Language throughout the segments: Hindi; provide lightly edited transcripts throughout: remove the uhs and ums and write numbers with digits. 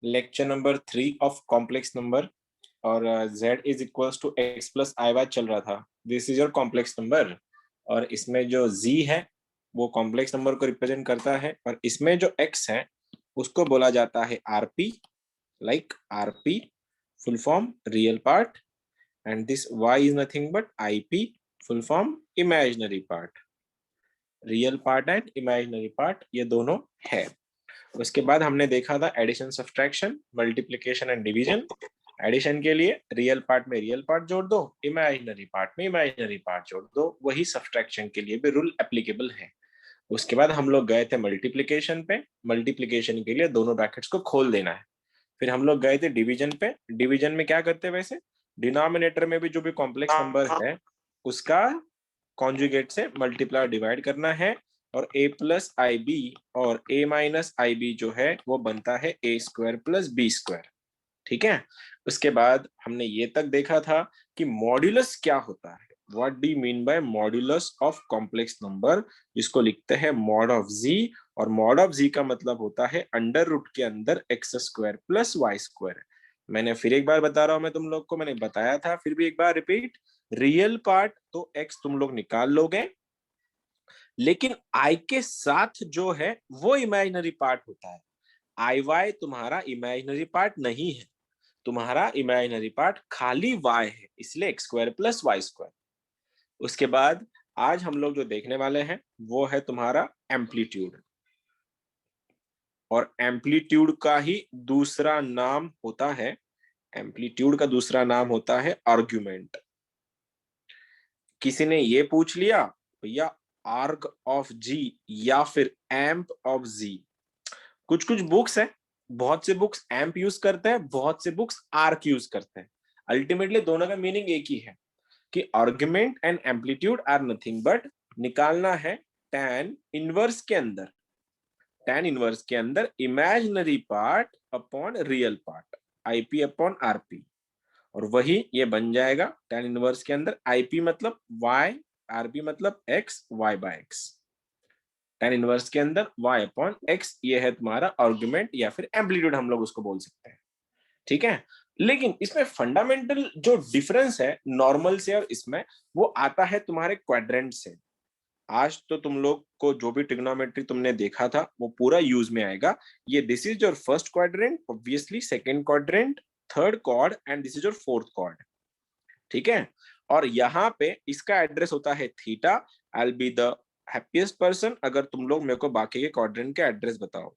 Lecture number 3 of complex number और z is equals to x plus i y चल रहा था। This is your complex number और इसमें जो z है वो कॉम्प्लेक्स नंबर को रिप्रेजेंट करता है और इसमें जो x है उसको बोला जाता है rp, like rp full form real part, and this y is nothing but ip full form imaginary part. Real part and imaginary part ये दोनों है। उसके बाद हमने देखा था addition, subtraction, multiplication and division. Addition के लिए रियल पार्ट में रियल पार्ट जोड़ दो, इमेजिनरी पार्ट में इमेजिनरी पार्ट जोड़ दो, वही सब्ट्रैक्शन के लिए भी रूल एप्लीकेबल है। उसके बाद हम लोग गए थे मल्टीप्लिकेशन पे। मल्टीप्लिकेशन के लिए दोनों ब्रैकेट्स को खोल देना है। फिर हम लोग गए थे डिवीजन पे। डिवीजन में क्या करते हैं वैसे, डिनोमिनेटर में भी जो भी कॉम्प्लेक्स नंबर है उसका कॉन्जुगेट से मल्टीप्लाई डिवाइड करना है और a प्लस आई बी और a माइनस आई बी जो है वो बनता है a square plus b square. ठीक है। उसके बाद हमने ये तक देखा था कि मॉड्यूलस क्या होता है। What do you mean by modulus of complex number, जिसको लिखते हैं मॉड ऑफ z, और मॉड ऑफ z का मतलब होता है अंडर रूट के अंदर x square plus y square. मैंने फिर एक बार बता रहा हूं, मैं तुम लोग को मैंने बताया था, फिर भी एक बार रिपीट। रियल पार्ट तो x तुम लोग निकाल लोगे, लेकिन i के साथ जो है वो इमेजिनरी पार्ट होता है। आई वाई तुम्हारा इमेजिनरी पार्ट नहीं है, तुम्हारा इमेजिनरी पार्ट खाली y है, इसलिए x square plus y square. उसके बाद आज हम लोग जो देखने वाले हैं वो है तुम्हारा एम्पलीट्यूड, और एम्पलीट्यूड का ही दूसरा नाम होता है, एम्पलीट्यूड का दूसरा नाम होता है आर्ग्यूमेंट। किसी ने ये पूछ लिया भैया आर्ग ऑफ जी या फिर एम्प ऑफ जी। कुछ कुछ बुक्स है, बहुत से बुक्स एम्प यूज करते हैं, बहुत से बुक्स आर्क यूज करते हैं। अल्टीमेटली दोनों का मीनिंग एक ही है कि argument and amplitude are nothing but निकालना है tan इनवर्स के अंदर, tan इनवर्स के अंदर imaginary part upon real part, IP upon RP. और वही ये बन जाएगा tan इनवर्स के अंदर आईपी मतलब y, आरपी मतलब x, y by x। tan inverse के अंदर y अपॉन x ये है तुम्हारा आर्गुमेंट या फिर एम्पलीट्यूड हम लोग उसको बोल सकते हैं। ठीक है। लेकिन इसमें फंडामेंटल जो डिफरेंस है नॉर्मल से और इसमें, वो आता है तुम्हारे क्वाड्रेंट से। आज तो तुम लोग को जो भी ट्रिग्नोमेट्री तुमने देखा था वो पूरा यूज में आएगा। ये this is your first quadrant, obviously second quadrant, third quad and this is your fourth quad. ठीक है। और यहाँ पे इसका एड्रेस होता है theta. I will be the happiest person अगर तुम लोग मेरे को बाकी के क्वाड्रेंट के एड्रेस बताओ।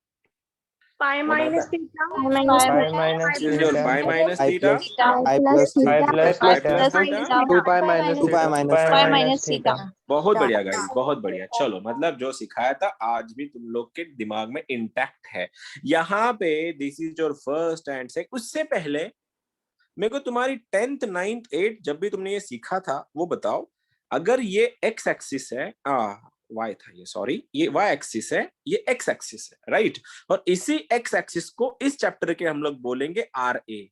Pi minus theta. Pi minus This is your theta. pi minus I theta, plus I plus Pi theta. plus pi theta. plus theta। 2 2 pi minus 2 pi theta. minus Pi theta. minus theta. बहुत बढ़िया गाइस, बहुत बढ़िया। चलो मतलब जो सिखाया था आज भी तुम लोग के दिमाग में इंटैक्ट है। यहाँ पे this is your first and second. उससे पहले मेरे को तुम्हारी 10th 9th 8th जब भी तुमने ये सीखा था वो बताओ। अगर ये एक्स एक्सिस है, वाई था ये, सॉरी, ये वाई एक्सिस है, ये एक्स एक्सिस है, राइट। और इसी एक्स एक्सिस को इस चैप्टर के हम लोग बोलेंगे R A,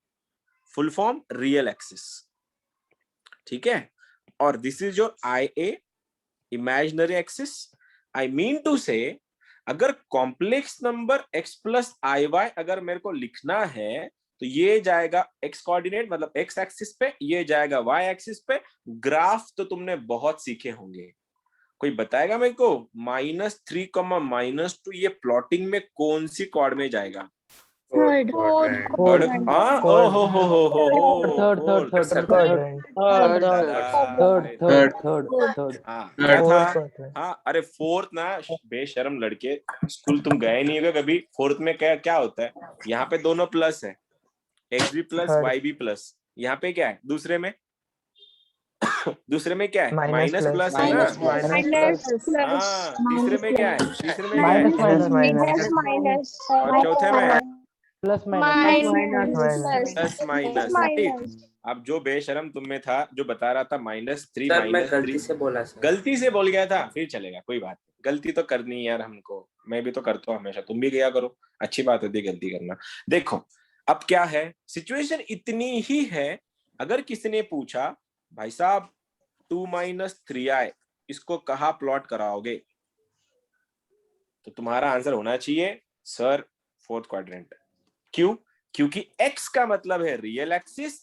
full form real axis. ठीक है। और this is your I A, imaginary axis. I mean to say अगर complex number x plus i y अगर मेरे को लिखना है तो ये जाएगा x कोऑर्डिनेट मतलब x एक्सिस पे, ये जाएगा y एक्सिस पे। ग्राफ तो तुमने बहुत सीखे होंगे। कोई बताएगा मेरे को -3, -2 ये प्लॉटिंग में कौन सी कॉर्ड में जाएगा? Third. थर्ड। ओ हो Third quadrant. क्या था? हाँ, अरे फोर्थ ना, बेशरम लड़के, स्कूल तुम गए नहीं होगा कभी। फोर्थ में क्या क्या होता है? यहाँ पे दोनों प्लस है, एक्स भी प्लस वाई भी प्लस। यहाँ पे क्या है दूसरे में? दूसरे में क्या है? माइनस प्लस है ना। हाँ, तीसरे में क्या है? तीसरे में क्या है? Minus. और चौथे में Plus प्लस माइनस, राइट। अब जो बेशरम तुम में था जो बता रहा था -3 -3, से बोला सर, गलती से बोल गया था, फिर चलेगा, कोई बात नहीं। गलती तो करनी है यार हमको, मैं भी तो करता हूँ हमेशा, तुम भी किया करो, अच्छी बात होती है गलती करना। देखो अब क्या है, सिचुएशन इतनी ही है। अगर किसी ने पूछा भाई साहब 2 - 3i इसको कहाँ प्लॉट कराओगे, तो तुम्हारा आंसर होना चाहिए सर फोर्थ क्वाड्रेंट। क्यों? क्योंकि x का मतलब है रियल एक्सिस,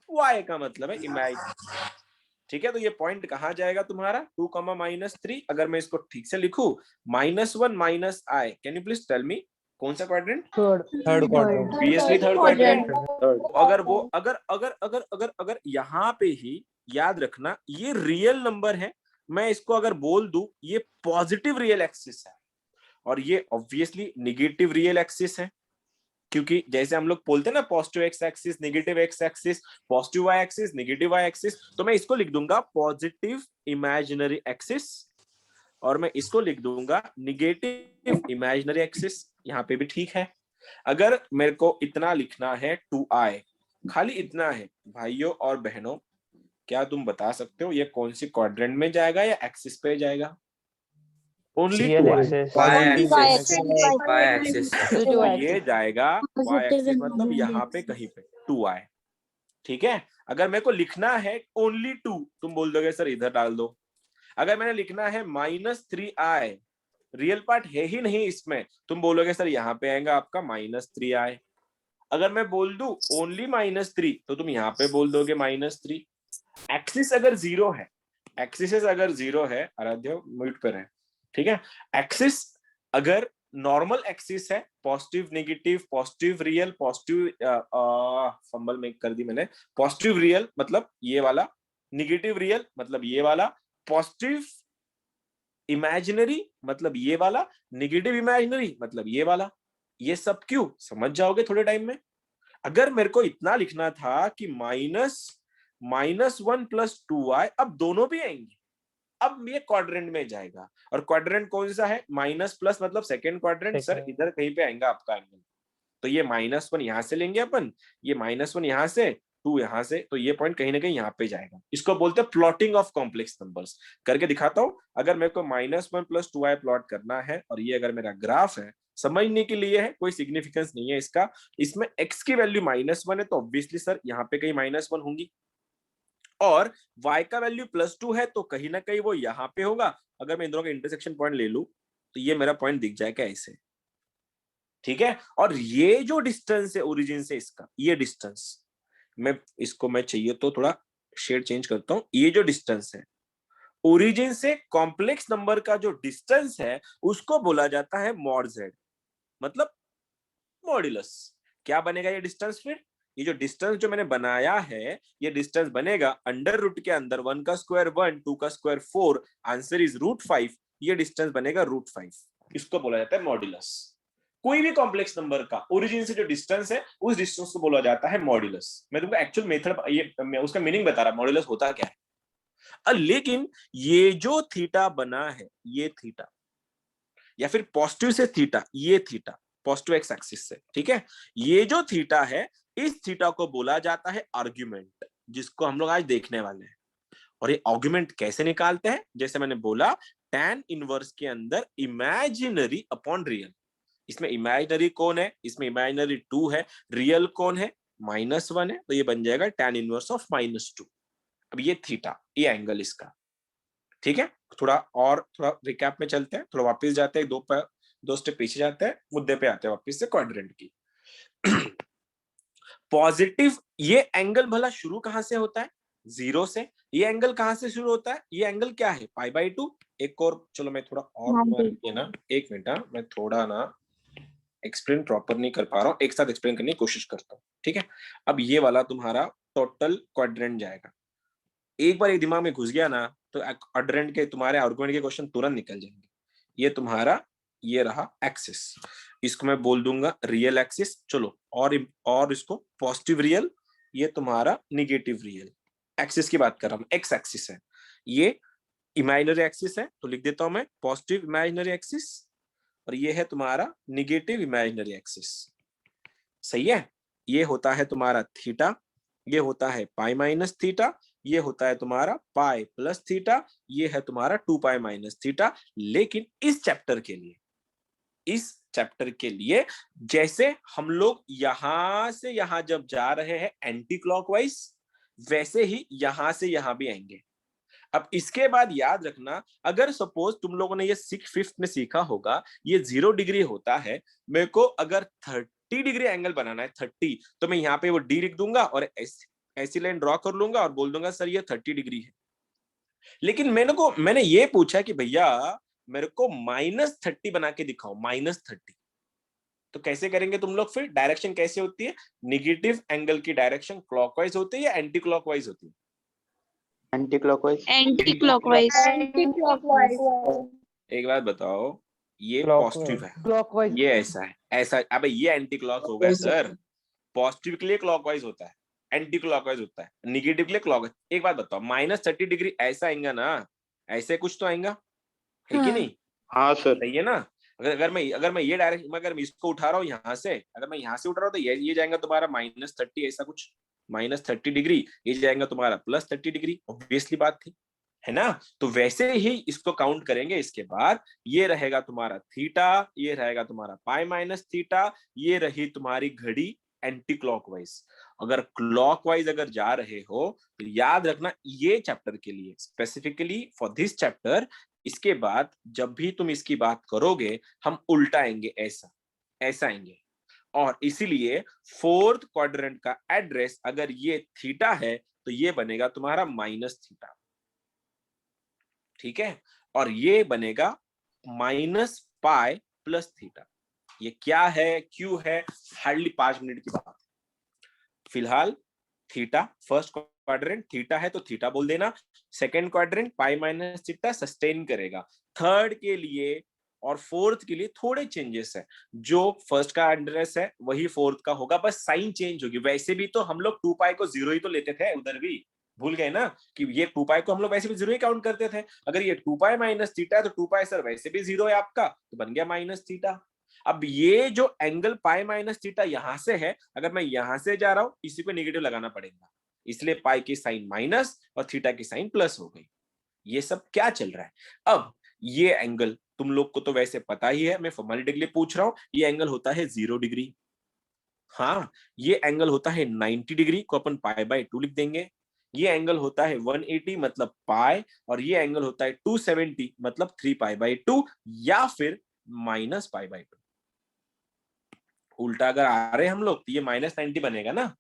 y का मतलब है इमेजिनरी। ठीक है, तो ये पॉइंट कहां जाएगा तुम्हारा 2, -3। अगर मैं इसको ठीक से लिखूं, -1 minus i, can you please tell me कौन सा quadrant? Third quadrant. Obviously third quadrant. Quadrant. अगर वो अगर अगर अगर अगर अगर यहाँ पे ही याद रखना, ये रियल नंबर है, मैं इसको अगर बोल दूं ये पॉजिटिव रियल एक्सिस है और ये ऑब्वियसली निगेटिव रियल एक्सिस है, क्योंकि जैसे हम लोग बोलते हैं ना positive x axis, negative x axis, positive y axis, negative y axis, तो मैं इसको लिख दूंगा पॉजिटिव इमेजिनरी एक्सिस और मैं इसको लिख दूंगा निगेटिव इमेजिनरी एक्सिस। यहाँ पे भी ठीक है। अगर मेरे को इतना लिखना है 2i, खाली इतना है, भाइयों और बहनों क्या तुम बता सकते हो ये कौन सी क्वाड्रेंट में जाएगा या एक्सिस पे जाएगा? Only real 2i, axis. Y Only axis, y y axis. Axis. तो ये जाएगा y Positive एक्सिस, and मतलब यहाँ पे कहीं पे 2i। ठीक है, अगर मेरे को लिखना है ओनली 2, तुम बोल दोगे सर इधर डाल दो। अगर मैंने लिखना है -3i, रियल पार्ट है ही नहीं इसमें, तुम बोलोगे सर यहाँ पे आएगा आपका -3i। अगर मैं बोल दूं ओनली -3, तो तुम यहाँ पे बोल दोगे -3। एक्सिस अगर जीरो है, एक्सिस अगर जीरो है, आराध्य म्यूट पर है, ठीक है, एक्सिस अगर नॉर्मल एक्सिस है, positive negative, positive real, positive fumble make कर दी मैंने, पॉजिटिव रियल मतलब ये वाला, निगेटिव रियल मतलब ये वाला, पॉजिटिव इमेजिनरी मतलब ये वाला, नेगेटिव इमेजिनरी मतलब ये वाला। ये सब क्यों समझ जाओगे थोड़े टाइम में। अगर मेरे को इतना लिखना था कि -1 + 2i, अब दोनों भी आएंगे, अब ये क्वाड्रेंट में जाएगा। और क्वाड्रेंट कौन सा है? माइनस प्लस मतलब सेकंड क्वाड्रेंट। सर इधर कहीं पे आएगा आपका एंगल, तो ये -1 यहां से लेंगे अपन, ये -1 यहां से, 2 यहां से, तो ये पॉइंट कहीं ना कहीं यहाँ पे जाएगा। इसको बोलते हैं प्लॉटिंग ऑफ कॉम्प्लेक्स नंबर्स। करके दिखाता हूं। अगर मेरे को -1 + 2i प्लॉट करना है और ये अगर मेरा ग्राफ है, समझने के लिए है, कोई सिग्निफिकेंस नहीं है इसका। इसमें x की वैल्यू -1 है, तो ऑब्वियसली सर यहाँ पे कहीं -1 होंगी, और y का वैल्यू +2 है, तो कहीं ना कहीं वो यहाँ पे होगा। अगर मैं इन दोनों का इंटरसेक्शन पॉइंट ले लूं, तो ये मेरा पॉइंट दिख जाएगा ऐसे। ठीक है, और ये जो डिस्टेंस है ओरिजिन से इसका, ये डिस्टेंस, मैं चाहिए तो थोड़ा शेड चेंज करता हूं। ये जो डिस्टेंस है ओरिजिन से कॉम्प्लेक्स नंबर का, जो डिस्टेंस है उसको बोला जाता है मॉड z, मतलब मॉड्यूलस। क्या बनेगा ये डिस्टेंस फिर? ये जो डिस्टेंस जो मैंने बनाया है, ये डिस्टेंस बनेगा अंडर रूट के अंदर 1 का स्क्वायर 1, 2 का स्क्वायर 4, आंसर इज √5। ये डिस्टेंस बनेगा √5, इसको बोला जाता है मॉड्यूलस। कोई भी कॉम्प्लेक्स नंबर का ओरिजिन से जो डिस्टेंस है, उस डिस्टेंस को बोला जाता है मॉड्यूलस। मैं तुमको एक्चुअल मेथड, ये उसका मीनिंग बता रहा, मॉड्यूलस होता क्या है। लेकिन ये जो थीटा बना है, ये थीटा, या फिर पॉजिटिव से थीटा, ये थीटा पॉजिटिव एक्स एक्सिस से, ठीक है, ये जो थीटा है, इस थीटा को बोला जाता है आर्ग्यूमेंट, जिसको हम लोग आज देखने वाले हैं। और ये आर्ग्यूमेंट कैसे निकालते हैं? जैसे मैंने बोला, tan इनवर्स के अंदर इमेजिनरी अपॉन रियल। इसमें इमेजिनरी कौन है? इसमें इमेजिनरी 2 है, रियल कौन है? -1 है, तो ये बन जाएगा tan इनवर्स ऑफ -2। अब ये थीटा, ये एंगल इसका, ठीक है। थोड़ा रिकैप में चलते हैं, थोड़ा वापस जाते हैं, दो स्टेप पीछे जाते हैं, मुद्दे पे आते हैं वापस से क्वाड्रेंट की। पॉजिटिव, ये एंगल भला शुरू कहां से होता है? 0 से। ये एंगल कहां से शुरू होता है? ये एंगल क्या है? π/2। एक और, चलो मैं थोड़ा और ये ना, एक मिनट, मैं थोड़ा ना एक्सप्लेन प्रॉपर नहीं कर पा रहा हूँ, एक साथ एक्सप्लेन करने की कोशिश करता हूँ, ठीक है। अब ये वाला तुम्हारा टोटल क्वाड्रेंट जाएगा। एक बार ये दिमाग में घुस गया ना, तो क्वाड्रेंट के तुम्हारे आर्गुमेंट के क्वेश्चन तुरंत निकल जाएंगे। ये तुम्हारा, ये रहा एक्सिस, इसको मैं बोल दूंगा रियल एक्सिस। चलो, और इसको पॉजिटिव रियल, ये तुम्हारा निगेटिव रियल। एक्सिस की बात कर रहा हूं, एक्स एक्सिस है, ये इमेजिनरी एक्सिस है, तो लिख देता हूं मैं पॉजिटिव इमेजिनरी एक्सिस, और ये है तुम्हारा निगेटिव इमेजिनरी एक्सिस। सही है। ये होता है तुम्हारा थीटा, ये होता है π-θ, ये होता है तुम्हारा पाई प्लस थीटा, ये है तुम्हारा 2π-θ। लेकिन इस चैप्टर के लिए जैसे हम लोग यहां से यहां जब जा रहे हैं एंटी क्लॉकवाइज, वैसे ही यहां से यहां भी आएंगे। अब इसके बाद याद रखना, अगर सपोज तुम लोगों ने ये 5th में सीखा होगा, ये 0 डिग्री होता है, मेरे को अगर 30 डिग्री एंगल बनाना है 30, तो मैं यहाँ पे वो डी लिख दूंगा और ऐसी लाइन ड्रॉ कर लूंगा और बोल दूंगा सर ये 30 डिग्री है। लेकिन मैंने ये पूछा कि भैया मेरे को -30 बना के दिखाओ, -30। तो कैसे करेंगे तुम लोग? फिर डायरेक्शन कैसे होती है? नेगेटिव एंगल की डायरेक्शन क्लॉकवाइज होती है या एंटी क्लॉकवाइज होती है? Anti clockwise. Anti clockwise. Anti clockwise. एक बात बताओ, ये पॉजिटिव है, क्लॉकवाइज। ये ऐसा है, ऐसा। अबे ये एंटी क्लॉक हो गया सर। पॉजिटिव के लिए क्लॉकवाइज होता है, एंटी क्लॉकवाइज होता है, निगेटिव के लिए क्लॉकवाइज। एक बात बताओ, -30 डिग्री ऐसा आएगा ना, ऐसे कुछ तो आएगा, है कि नहीं? हाँ सर। सही है ना? अगर मैं ये डायरेक्शन, अगर मैं इसको उठा रहा हूँ यहाँ से, अगर मैं यहाँ से उठा रहा हूँ तो ये जाएगा तुम्हारा -30, ऐसा कुछ -30 डिग्री, ये जाएगा तुम्हारा +30 डिग्री। ऑब्वियसली बात थी, है ना? तो वैसे ही इसको काउंट करेंगे। इसके बाद ये रहेगा तुम्हारा थीटा, ये रहेगा तुम्हारा पाई माइनस थीटा, ये रही तुम्हारी घड़ी एंटी क्लॉकवाइज। अगर क्लॉकवाइज अगर जा रहे हो तो याद रखना, ये चैप्टर के लिए स्पेसिफिकली फॉर दिस चैप्टर, इसके बाद जब भी तुम इसकी बात करोगे हम उल्टा आएंगे, ऐसा आएंगे। और इसीलिए फोर्थ क्वाड्रेंट का एड्रेस अगर ये थीटा है तो ये बनेगा तुम्हारा -थीटा, ठीक है? और ये बनेगा -पाई प्लस थीटा। ये क्या है, क्यों है, हार्डली 5 मिनट की बात। फिलहाल थीटा फर्स्ट क्वाड्रेंट थीटा है तो थीटा बोल देना। सेकंड क्वाड्रेंट पाई माइनस थीटा सस्टेन करेगा। थर्ड के लिए और फोर्थ के लिए थोड़े चेंजेस है। जो फर्स्ट का एड्रेस है वही फोर्थ का होगा, बस साइन चेंज होगी। वैसे भी तो हम लोग 2 पाई को 0 ही तो लेते थे, उधर भी भूल गए ना कि ये 2 पाई को हम लोग वैसे भी 0 ही काउंट करते थे। अगर ये 2 पाई माइनस थीटा है तो 2 पाई सर वैसे भी 0 है आपका, तो बन गया माइनस थीटा। अब ये जो एंगल पाई माइनस थीटा यहां से है, अगर मैं यहां से जा रहा हूं इसी को नेगेटिव लगाना पड़ेगा, इसलिए पाई की साइन माइनस और थीटा की साइन प्लस हो गई। ये सब क्या चल रहा है? अब ये एंगल तुम लोग को तो वैसे पता ही है, मैं फॉर्मेलिटी के लिए पूछ रहा हूं। ये एंगल होता है 0 डिग्री। हाँ, ये एंगल होता है 90 डिग्री को अपन पाई बाय 2 लिख देंगे। ये एंगल होता है 180 मतलब पाई, और ये एंगल होता है 270 मतलब 3 पाई बाय 2 या फिर माइनस पाई बाय 2। उल्टा अगर आ रहे हम लोग तो ये -90 बनेगा ना,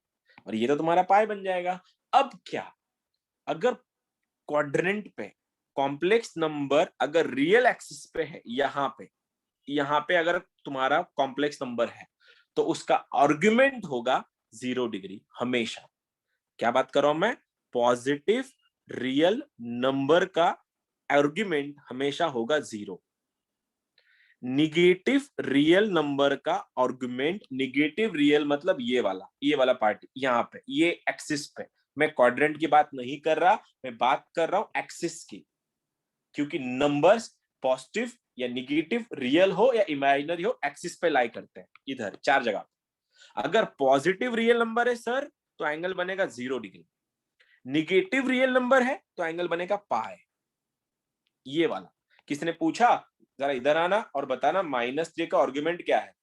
और ये तो तुम्हारा पाई बन जाएगा। अब क्या, अगर क्वाड्रेंट पे कॉम्प्लेक्स नंबर अगर रियल एक्सिस पे है, यहाँ पे अगर तुम्हारा कॉम्प्लेक्स नंबर है तो उसका आर्गुमेंट होगा 0 डिग्री हमेशा। क्या बात कर रहा हूं मैं? पॉजिटिव रियल नंबर का आर्गुमेंट हमेशा होगा 0। निगेटिव रियल नंबर का आर्गुमेंट, निगेटिव रियल मतलब ये वाला पार्ट यहाँ पे, ये एक्सिस पे। मैं क्वाड्रेंट की बात नहीं कर रहा, मैं बात कर रहा हूं एक्सिस की, क्योंकि नंबर्स पॉजिटिव या निगेटिव, रियल हो या इमेजिनरी हो, एक्सिस पे लाई करते हैं इधर 4 जगह। अगर पॉजिटिव रियल नंबर है सर तो एंगल बनेगा 0 डिग्री, निगेटिव रियल नंबर है तो एंगल बनेगा पाई। ये वाला किसने पूछा? जरा इधर आना और बताना -3 का आर्गुमेंट क्या है।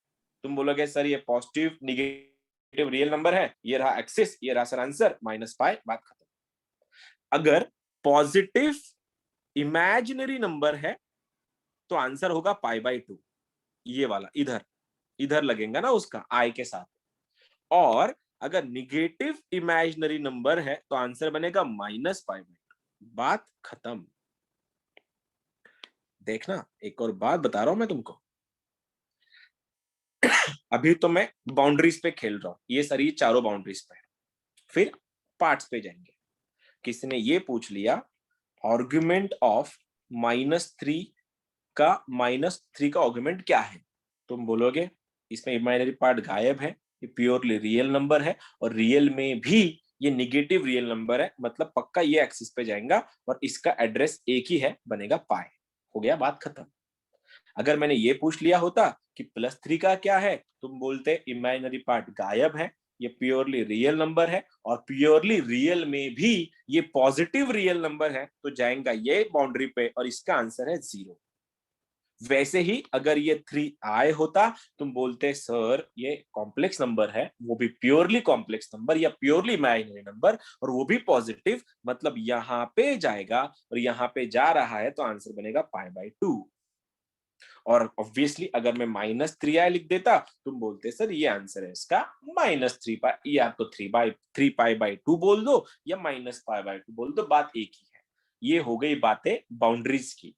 तुम बोलोगे सर ये पॉजिटिव निगेटिव रियल नंबर है, ये रहा एक्सिस, ये रहा सर आंसर -पाई, बात खत्म। अगर पॉजिटिव इमेजिनरी नंबर है तो आंसर होगा पाई बाय 2, ये वाला इधर लगेगा ना उसका आई के साथ। और अगर निगेटिव इमेजिनरी नंबर है तो आंसर बनेगा -पाई बाय 2, बात खत्म। देखना, एक और बात बता रहा हूं मैं तुमको। अभी तो मैं बाउंड्रीज पे खेल रहा हूं, ये सारी चारों बाउंड्रीज पे, फिर पार्ट्स पे जाएंगे। किसने ये पूछ लिया आर्गुमेंट ऑफ -3 का आर्गुमेंट क्या है? तुम बोलोगे इसमें इमेजिनरी पार्ट गायब है, ये प्योरली रियल नंबर है, और रियल में भी ये निगेटिव रियल नंबर है, मतलब पक्का ये एक्सिस पे जाएगा और इसका एड्रेस एक ही है, बनेगा पाई। हो गया, बात खत्म। अगर मैंने ये पूछ लिया होता कि +3 का क्या है, तुम बोलते इमेजिनरी पार्ट गायब है, ये प्योरली रियल नंबर है, और प्योरली रियल में भी ये पॉजिटिव रियल नंबर है, तो जाएगा ये बाउंड्री पे और इसका आंसर है 0। वैसे ही अगर ये 3 आए होता, तुम बोलते सर ये कॉम्प्लेक्स नंबर है, वो भी प्योरली कॉम्प्लेक्स नंबर या प्योरली इमेजिनरी नंबर, और वो भी पॉजिटिव, मतलब यहाँ पे जाएगा और यहाँ पे जा रहा है, तो आंसर बनेगा पाई बाय 2। और ऑब्वियसली अगर मैं -3i लिख देता, तुम बोलते सर ये आंसर है इसका -3 पाई, या तो 3 पाई/2 बोल दो या -पाई/2 बोल दो, बात एक ही है। ये हो गई बातें बाउंड्रीज की।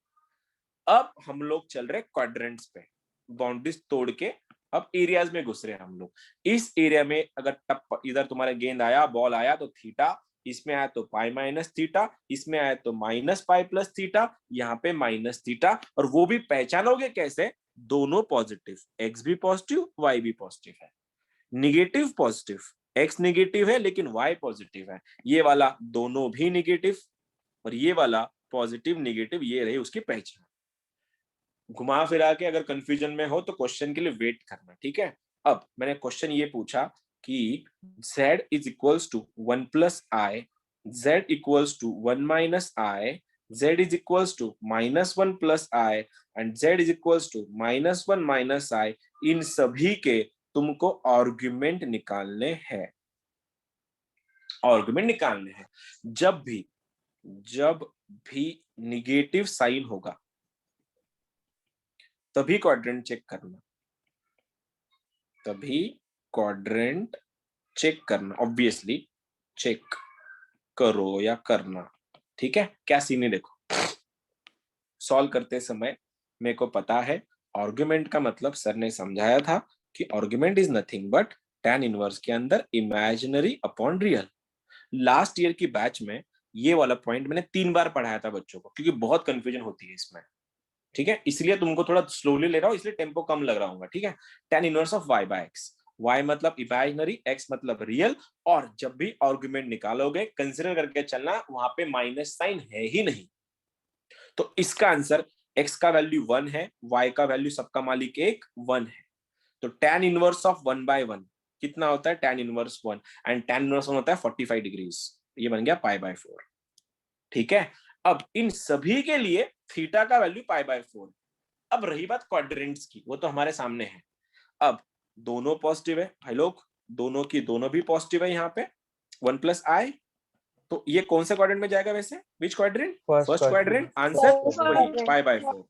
अब हम लोग चल रहे क्वाड्रेंट्स पे, बाउंड्रीज तोड़ के अब एरियाज में घुस रहे हैं हम लोग। इस एरिया में अगर टप इधर तुम्हारे गेंद आया, बॉल आया तो थीटा, इसमें आया तो पाई माइनस थीटा, इसमें आया तो -पाई+थीटा, यहाँ पे -थीटा। और वो भी पहचानोगे कैसे? दोनों पॉजिटिव, एक्स भी पॉजिटिव वाई भी पॉजिटिव है। निगेटिव पॉजिटिव, एक्स निगेटिव है लेकिन वाई पॉजिटिव है। ये वाला दोनों भी निगेटिव और ये वाला पॉजिटिव निगेटिव, ये रही उसकी पहचान। घुमा फिरा के अगर कंफ्यूजन में हो तो क्वेश्चन के लिए वेट करना, ठीक है। अब मैंने क्वेश्चन ये पूछा कि z is equals to 1+i, z equals to 1-i, z is equals to -1+i and z is equals to -1-i। इन सभी के तुमको आर्गुमेंट निकालने हैं, आर्गुमेंट निकालने हैं। जब भी निगेटिव साइन होगा तभी क्वाड्रेंट चेक करना, तभी क्वाड्रेंट चेक करना, ऑब्वियसली चेक करो या करना, ठीक है। क्या सीन है देखो, सॉल्व करते समय मेरे को पता है आर्गुमेंट का मतलब सर ने समझाया था कि argument is nothing but tan inverse के अंदर imaginary upon real. Last year की बैच में ये वाला पॉइंट मैंने 3 बार पढ़ाया था बच्चों को, क्योंकि बहुत कंफ्यूजन होती है इसमें, ठीक है। इसलिए तुमको थोड़ा स्लोली ले रहा हूं, इसलिए टेम्पो कम लग रहा हूँ, ठीक है। tan inverse of y/x, y मतलब इमेजिनरी, x मतलब रियल। और जब भी आर्गुमेंट निकालोगे कंसीडर करके चलना वहां पे माइनस साइन है ही नहीं। तो इसका आंसर x का वैल्यू 1 है, y का वैल्यू सबका मालिक एक 1 है। तो tan इनवर्स ऑफ 1/1 कितना होता है? tan inverse 1 and tan inverse 1 होता है 45 डिग्रीज। ये बन गया पाई/4, ठीक है। अब इन सभी के लिए थीटा का वैल्यू पाई/4। अब रही बात क्वाड्रेंट्स की, वो तो हमारे सामने है। अब दोनों पॉजिटिव है भाई लोग, दोनों की दोनों भी पॉजिटिव है। यहाँ पे 1+i, तो ये कौन से क्वाड्रेंट में जाएगा वैसे? विच क्वाड्रेंट? First quadrant. आंसर वही पाई/4।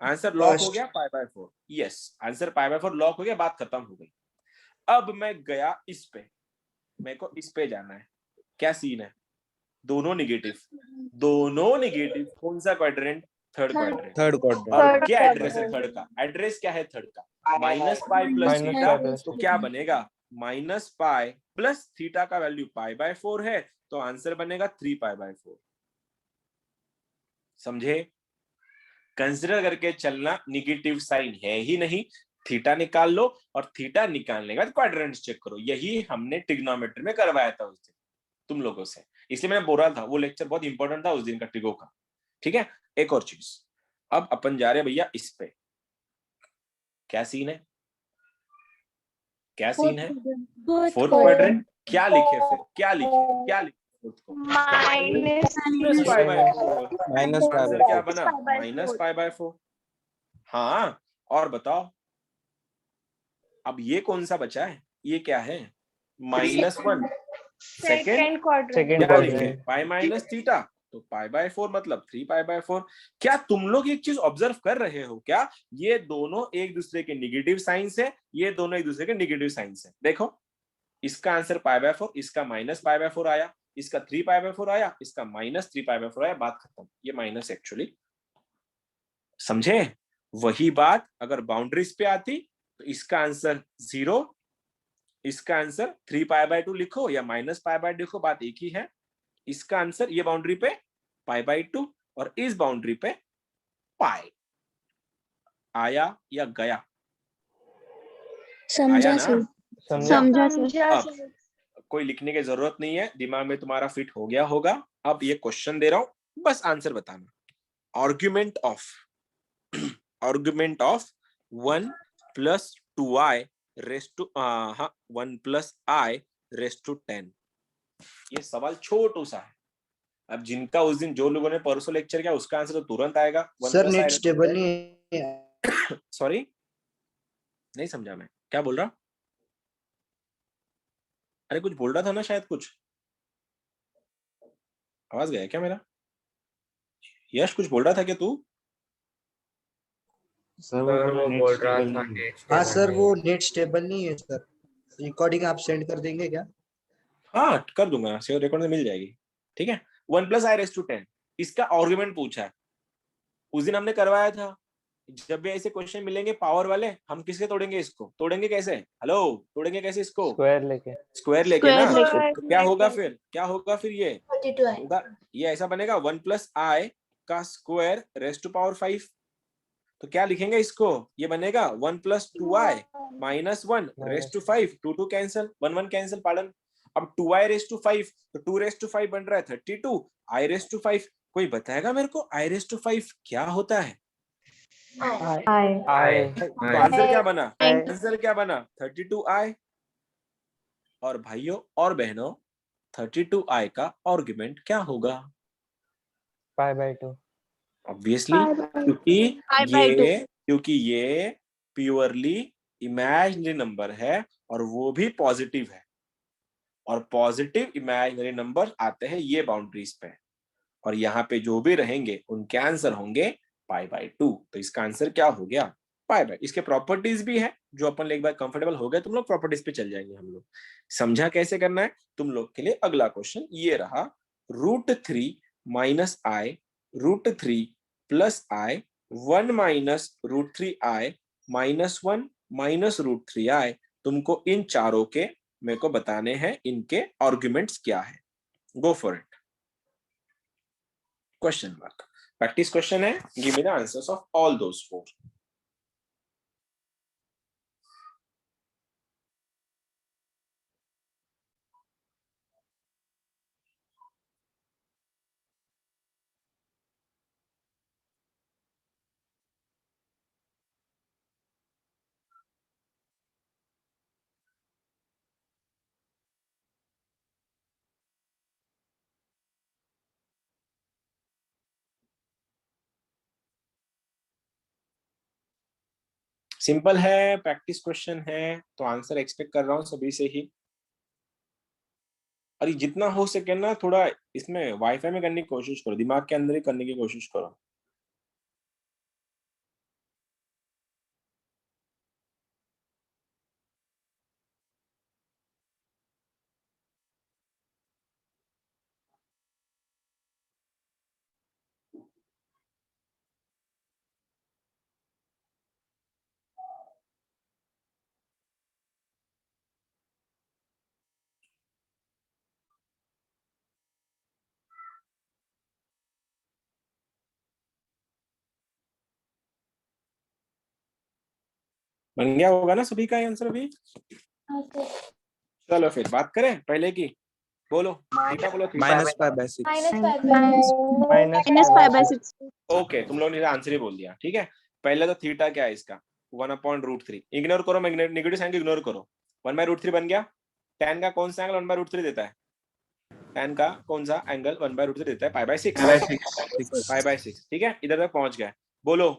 आंसर लॉक हो गया पाई/4। यस, आंसर पाई/4 लॉक हो गया, बात खत्म हो गई। अब मैं गया इस पे, मेरे को इस पे जाना है। क्या सीन है? दोनों निगेटिव, दोनों निगेटिव। कौन सा quadrant? Third quadrant. Third quadrant. और क्या एड्रेस है थर्ड का? एड्रेस क्या है थर्ड का? -पाई+थीटा। तो क्या बनेगा? -पाई+थीटा का वैल्यू पाई/4 है, तो आंसर बनेगा 3 पाई/4। समझे? कंसिडर करके चलना, निगेटिव साइन है ही नहीं, थीटा निकाल लो और थीटा निकालने के बाद क्वाड्रेंट्स चेक करो। यही हमने ट्रिग्नोमेट्री में करवाया था उस दिन तुम लोगों से, इसलिए मैं बोल रहा था वो लेक्चर बहुत इंपॉर्टेंट था उस दिन का, ट्रिगो का, ठीक है। एक और चीज, अब अपन जा रहे हैं भैया इस पे। क्या सीन है? क्या सीन है? Fourth quadrant. क्या लिखे फिर? क्या लिखे? क्या लिखे फोर्थ को? माइनस आंसर क्या बना? -पाई/4। हाँ, और बताओ अब ये कौन सा बचा है? ये क्या है? -1 सेकेंड क्वाड्रेंट। क्या लिखे? पाई-थीटा, तो पाई/4 मतलब 3 पाई/4। क्या तुम लोग एक चीज ऑब्जर्व कर रहे हो क्या? ये दोनों एक दूसरे के निगेटिव साइंस है, ये दोनों एक दूसरे के निगेटिव साइंस है। देखो, इसका आंसर पाई/4, इसका -पाई/4 आया, इसका 3 पाई/4 आया, इसका -3 पाई/4 आया, बात खत्म। ये माइनस एक्चुअली, समझे? वही बात अगर बाउंड्रीज पे आती तो इसका आंसर 0, इसका आंसर 3 पाई/2 लिखो या -पाई/2 लिखो, बात एक ही है। इसका आंसर ये बाउंड्री पे पाई/2 और इस बाउंड्री पे पाई। आया या गया? आया ना? समझा। अब कोई लिखने की जरूरत नहीं है, दिमाग में तुम्हारा फिट हो गया होगा। अब ये क्वेश्चन दे रहा हूं, बस आंसर बताना। Argument of 1+2i raised to 1+i/10। ये सवाल छोटू सा है। अब जिनका उस दिन जो लोगों ने परसों लेक्चर किया उसका आंसर तो तुरंत आएगा। सर नेट स्टेबल नहीं है। सॉरी, नहीं समझा मैं क्या बोल रहा। अरे कुछ बोल रहा था ना शायद, कुछ आवाज गया क्या मेरा? यश कुछ बोल रहा था क्या तू? सर वो बोल रहा था हाँ सर वो नेट स्टेबल नहीं है सर। रिकॉर्डिंग आप सेंड कर देंगे क्या? हाँ कर दूंगा, सेव रिकॉर्ड में मिल जाएगी। ठीक है, 1+i⁻10 इसका आर्गुमेंट पूछा है, उस दिन हमने करवाया था। जब भी ऐसे क्वेश्चन मिलेंगे पावर वाले, हम किसके तोड़ेंगे इसको, तोड़ेंगे कैसे, हेलो तोड़ेंगे कैसे इसको, स्क्वायर लेके। स्क्वायर लेके ना। Square लेके। तो क्या होगा फिर, क्या होगा फिर, ये 32 होगा, ये ऐसा बनेगा 1+i का स्क्वायर रेस्ट टू पावर 5। तो क्या लिखेंगे इसको, ये बनेगा 1+2i -1 raised to 5, 2 cancel, 1 cancel, pardon. अब 2i रेस्ट टू 5, तो 2 रेस्ट टू 5 बन रहा है 32, i रेस्ट टू 5। कोई बताएगा मेरे को i रेस्ट टू 5 क्या होता है? I तो आंसर क्या बना, आंसर क्या बना 32i। और भाइयों और बहनों 32i का आर्गुमेंट क्या होगा? π/2। ऑब्वियसली, क्योंकि ये प्योरली इमेजिनरी नंबर है और वो भी पॉजिटिव है, और पॉजिटिव इमेजिनरी नंबर आते हैं ये बाउंड्रीज पे, और यहाँ पे जो भी रहेंगे उनके आंसर होंगे π/2। तो इसका आंसर क्या हो गया, π/। इसके प्रॉपर्टीज भी है जो अपन एक बार कंफर्टेबल हो गए, तुम लोग प्रॉपर्टीज पे चल जाएंगे हम लोग। समझा कैसे करना है तुम लोग के लिए? अगला क्वेश्चन ये रहा, √3 - i √3 + i 1 - √3i -1 -√3i। तुमको इन चारों के मेरे को बताने हैं इनके आर्गुमेंट्स क्या है। Go for it. Question mark, practice question है, give me the answers of all those 4। Simple है, प्रैक्टिस क्वेश्चन है, तो आंसर एक्सपेक्ट कर रहा हूं सभी से ही। और जितना हो सके ना थोड़ा इसमें वाईफाई में करने की कोशिश करो, दिमाग के अंदर ही करने की कोशिश करो। बन गया होगा ना सभी का आंसर अभी? चलो फिर बात करें पहले की, बोलो थीटा, बोलो थीटा। -π/6 -π/6। ओके, तुम लोगों ने आंसर ही बोल दिया, ठीक है। पहले तो थीटा क्या है इसका, 1/√3। इग्नोर करो, नेगेटिव साइन को इग्नोर करो, 1/√3 बन गया। tan का कौन सा एंगल 1/√3 देता है, tan का कौन सा एंगल 1/√3 देता है, π/6, π/6। ठीक है, इधर तक पहुंच गए। बोलो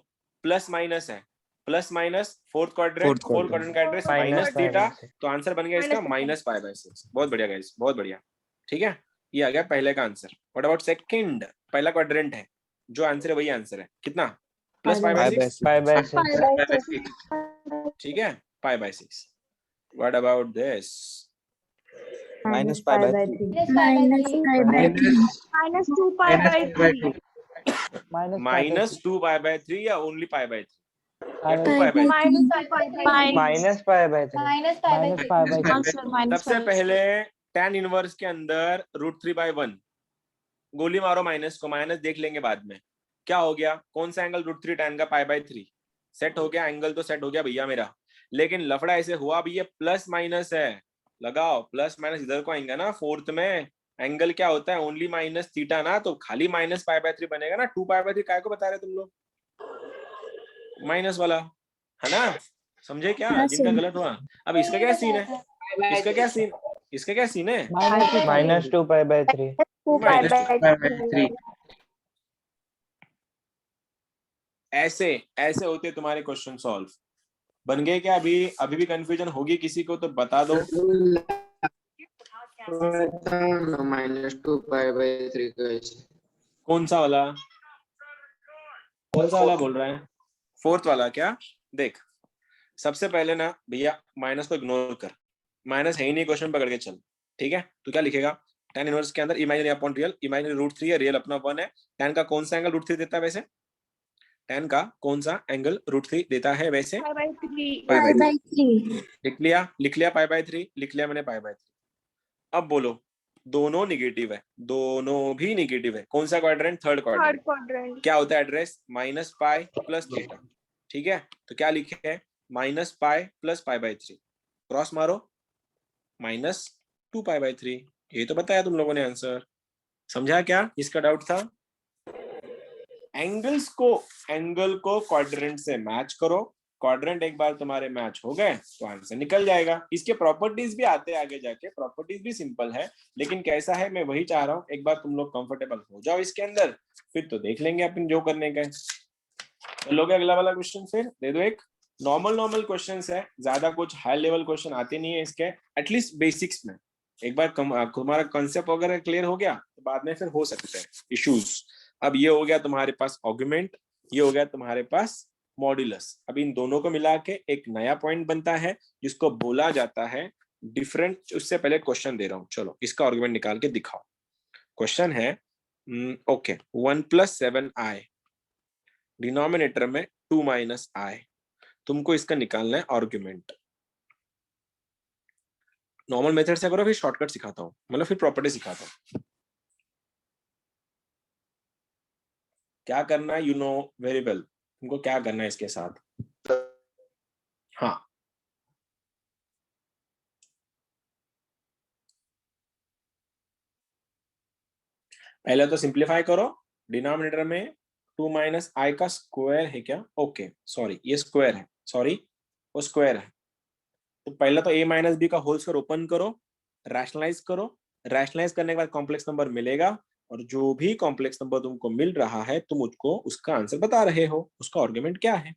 प्लस माइनस है, प्लस माइनस फोर्थ क्वाड्रेंट का एड्रेस माइनस थीटा, तो आंसर बन गया इसका -π/6। बहुत बढ़िया गाइस, बहुत बढ़िया। ठीक है, ये आ गया पहले का आंसर। व्हाट अबाउट सेकंड, पहला क्वाड्रेंट है, जो आंसर है वही आंसर है, कितना, +π/6। π/6। ठीक है, π/6। What about this, -π/3 -2π/3। -2π/3 या ओनली π/3 या अरे 2π/3? -π/3। सबसे पहले tan इनवर्स के अंदर √3/1 गोली मारो, माइनस को, माइनस देख लेंगे बाद में। क्या हो गया, कौन सा एंगल √3 tan का, π/3। सेट हो गया, एंगल तो सेट हो गया भैया मेरा। लेकिन लफड़ा ऐसे हुआ भी, ये प्लस माइनस है, लगाओ प्लस माइनस इधर को आएंगे ना फोर्थ में। एंगल क्या होता है, ओनली माइनस थीटा ना, तो खाली -π/3 बनेगा ना। 2π/3 काय को बता रहे तुम लोग, माइनस वाला है ना, समझे क्या जिनका गलत हुआ। अब इसका क्या सीन है, इसका क्या सीन, इसका क्या सीन है, -2π/3। ऐसे ऐसे होते तुम्हारे क्वेश्चन सॉल्व। बन गए क्या, अभी अभी भी कंफ्यूजन होगी किसी को तो बता दो। -2π/3 कैसे? कौन सा वाला, कौन सा वाला बोल रहा है, फोर्थ वाला क्या, देख सबसे पहले ना भैया माइनस को इग्नोर कर, माइनस है ही नहीं क्वेश्चन, पकड़ के चल, ठीक है। तो क्या लिखेगा, tan इनवर्स के अंदर imaginary upon real, imaginary root 3 है, रियल अपना 1 है। tan का कौन सा एंगल रूट 3 देता है वैसे, tan का कौन सा एंगल रूट 3 देता है वैसे, π/3 लिख लिया π/3, लिख लिया मैंने π/3। अब बोलो दोनों निगेटिव है, दोनों भी निगेटिव है, कौन सा क्वाड्रेंट, थर्ड क्वाड्रेंट। क्वाड्रेंट क्या होता है एड्रेस, -π + थीटा, ठीक है। तो क्या लिखे है, -π + π/3, क्रॉस मारो, -2π/3। ये तो बताया तुम लोगों ने आंसर, समझा क्या इसका डाउट था। एंगल को क्वाड्रेंट से मैच करो, क्वाड्रेंट एक बार तुम्हारे मैच हो गए तो आंसर निकल जाएगा। इसके प्रॉपर्टीज भी आते हैं आगे जाके, प्रॉपर्टीज भी सिंपल है, लेकिन कैसा है मैं वही चाह रहा हूँ, एक बार तुम लोग कंफर्टेबल हो जाओ इसके अंदर, फिर तो देख लेंगे अपन जो करने का है। तो लोग अगला वाला क्वेश्चन फिर दे दो, एक नॉर्मल क्वेश्चन है, ज्यादा कुछ हाई लेवल क्वेश्चन आते नहीं है इसके, एटलीस्ट बेसिक्स में एक बार तुम्हारा कंसेप्ट वगैरह क्लियर हो गया तो बाद में फिर हो सकते हैं इश्यूज। अब ये हो गया तुम्हारे पास आर्गुमेंट, ये हो गया तुम्हारे पास मॉड्यूलस। अब इन दोनों को मिला के एक नया पॉइंट बनता है जिसको बोला जाता है डिफरेंट। उससे पहले क्वेश्चन दे रहा हूं, चलो इसका आर्गुमेंट निकाल के दिखाओ। क्वेश्चन है ओके 1 + 7i, डिनोमिनेटर में 2 - i, तुमको इसका निकालना है आर्गुमेंट। नॉर्मल मेथड से करो, फिर शॉर्टकट सिखाता हूँ, मतलब फिर प्रॉपर्टी सिखाता हूँ। क्या करना है, यू नो वेरी वेल, तुमको क्या करना है इसके साथ। हाँ पहले तो सिंप्लीफाई करो, डिनोमिनेटर में 2 - i का स्क्वायर है क्या, ओके सॉरी ये स्क्वायर है, सॉरी वो स्क्वायर है। तो पहले तो a - b का होल स्क्वायर ओपन करो, रैशनलाइज करो, रैशनलाइज करने के बाद कॉम्प्लेक्स नंबर मिलेगा, और जो भी कॉम्प्लेक्स नंबर तुमको मिल रहा है तुम मुझको उसका आंसर बता रहे हो, उसका आर्गुमेंट क्या है।